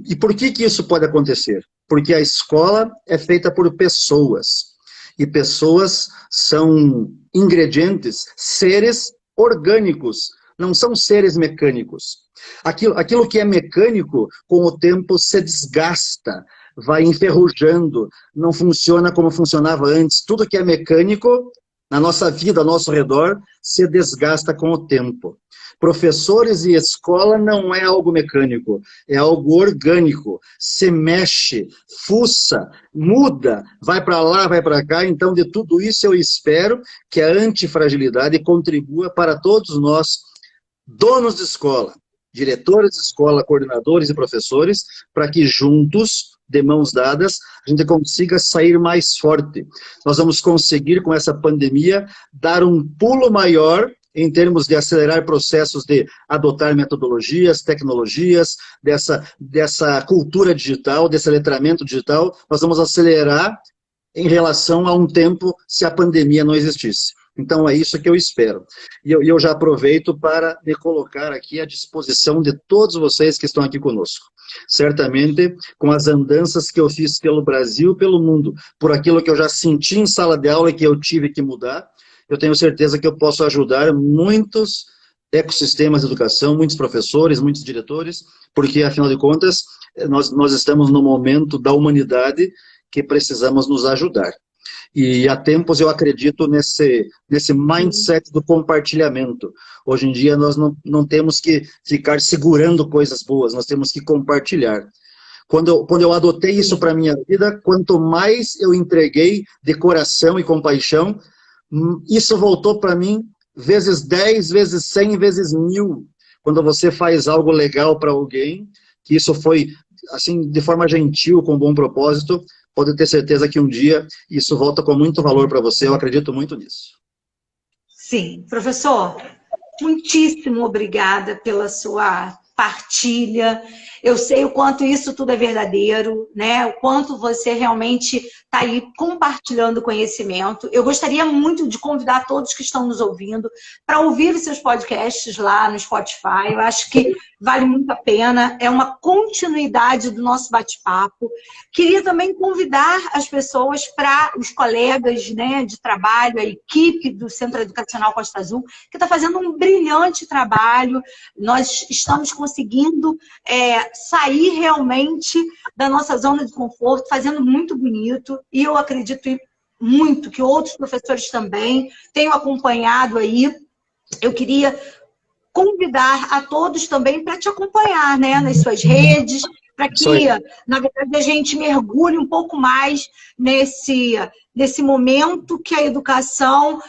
E por que isso pode acontecer? Porque a escola é feita por pessoas. E pessoas são ingredientes, seres orgânicos, não são seres mecânicos. Aquilo que é mecânico, com o tempo se desgasta, vai enferrujando, não funciona como funcionava antes. Tudo que é mecânico, na nossa vida, ao nosso redor, se desgasta com o tempo. Professores e escola não é algo mecânico, é algo orgânico, se mexe, fuça, muda, vai para lá, vai para cá. Então, de tudo isso, eu espero que a antifragilidade contribua para todos nós, donos de escola, diretores de escola, coordenadores e professores, para que juntos, de mãos dadas, a gente consiga sair mais forte. Nós vamos conseguir, com essa pandemia, dar um pulo maior em termos de acelerar processos de adotar metodologias, tecnologias, dessa cultura digital, desse letramento digital. Nós vamos acelerar em relação a um tempo se a pandemia não existisse. Então, é isso que eu espero. E eu já aproveito para me colocar aqui à disposição de todos vocês que estão aqui conosco. Certamente, com as andanças que eu fiz pelo Brasil, pelo mundo, por aquilo que eu já senti em sala de aula e que eu tive que mudar, eu tenho certeza que eu posso ajudar muitos ecossistemas de educação, muitos professores, muitos diretores, porque, afinal de contas, nós estamos no momento da humanidade que precisamos nos ajudar. E há tempos eu acredito nesse mindset do compartilhamento. Hoje em dia nós não temos que ficar segurando coisas boas, nós temos que compartilhar. Quando eu adotei isso para a minha vida, quanto mais eu entreguei de coração e compaixão, isso voltou para mim vezes 10, vezes 100, vezes 1000. Quando você faz algo legal para alguém, que isso foi assim de forma gentil, com bom propósito, pode ter certeza que um dia isso volta com muito valor para você. Eu acredito muito nisso. Sim. Professor, muitíssimo obrigada pela sua partilha. Eu sei o quanto isso tudo é verdadeiro, né? O quanto você realmente está aí compartilhando conhecimento. Eu gostaria muito de convidar todos que estão nos ouvindo para ouvir os seus podcasts lá no Spotify. Eu acho que vale muito a pena. É uma continuidade do nosso bate-papo. Queria também convidar as pessoas para os colegas, né, de trabalho, a equipe do Centro Educacional Costa Azul, que está fazendo um brilhante trabalho. Nós estamos conseguindo sair realmente da nossa zona de conforto, fazendo muito bonito, e eu acredito muito que outros professores também tenham acompanhado aí. Eu queria convidar a todos também para te acompanhar, né, nas suas redes, para que, na verdade, a gente mergulhe um pouco mais nesse momento que a educação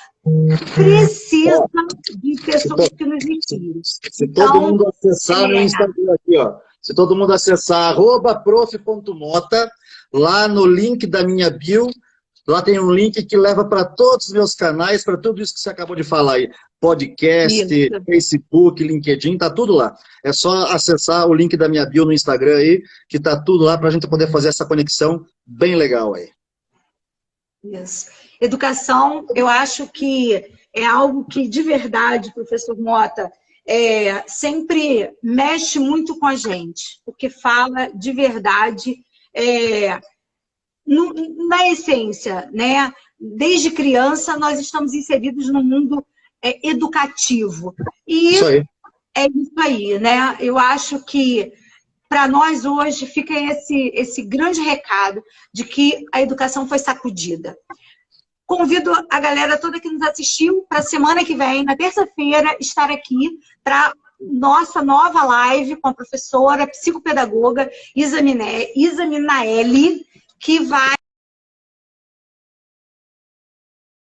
precisa de pessoas que nos inspiram. Se todo mundo acessar meu Instagram aqui, ó, se todo mundo acessar @prof.mota, lá no link da minha bio, lá tem um link que leva para todos os meus canais, para tudo isso que você acabou de falar aí. Podcast, isso. Facebook, LinkedIn, tá tudo lá. É só acessar o link da minha bio no Instagram aí, que tá tudo lá para a gente poder fazer essa conexão bem legal aí. Isso. Educação, eu acho que é algo que, de verdade, professor Mota, sempre mexe muito com a gente, porque fala de verdade, na essência, né? Desde criança, nós estamos inseridos no mundo educativo. E Isso aí. é isso aí, né? Eu acho que para nós hoje fica esse grande recado de que a educação foi sacudida. Convido a galera toda que nos assistiu para a semana que vem, na terça-feira, estar aqui para nossa nova live com a professora psicopedagoga Isa Minaeli, que vai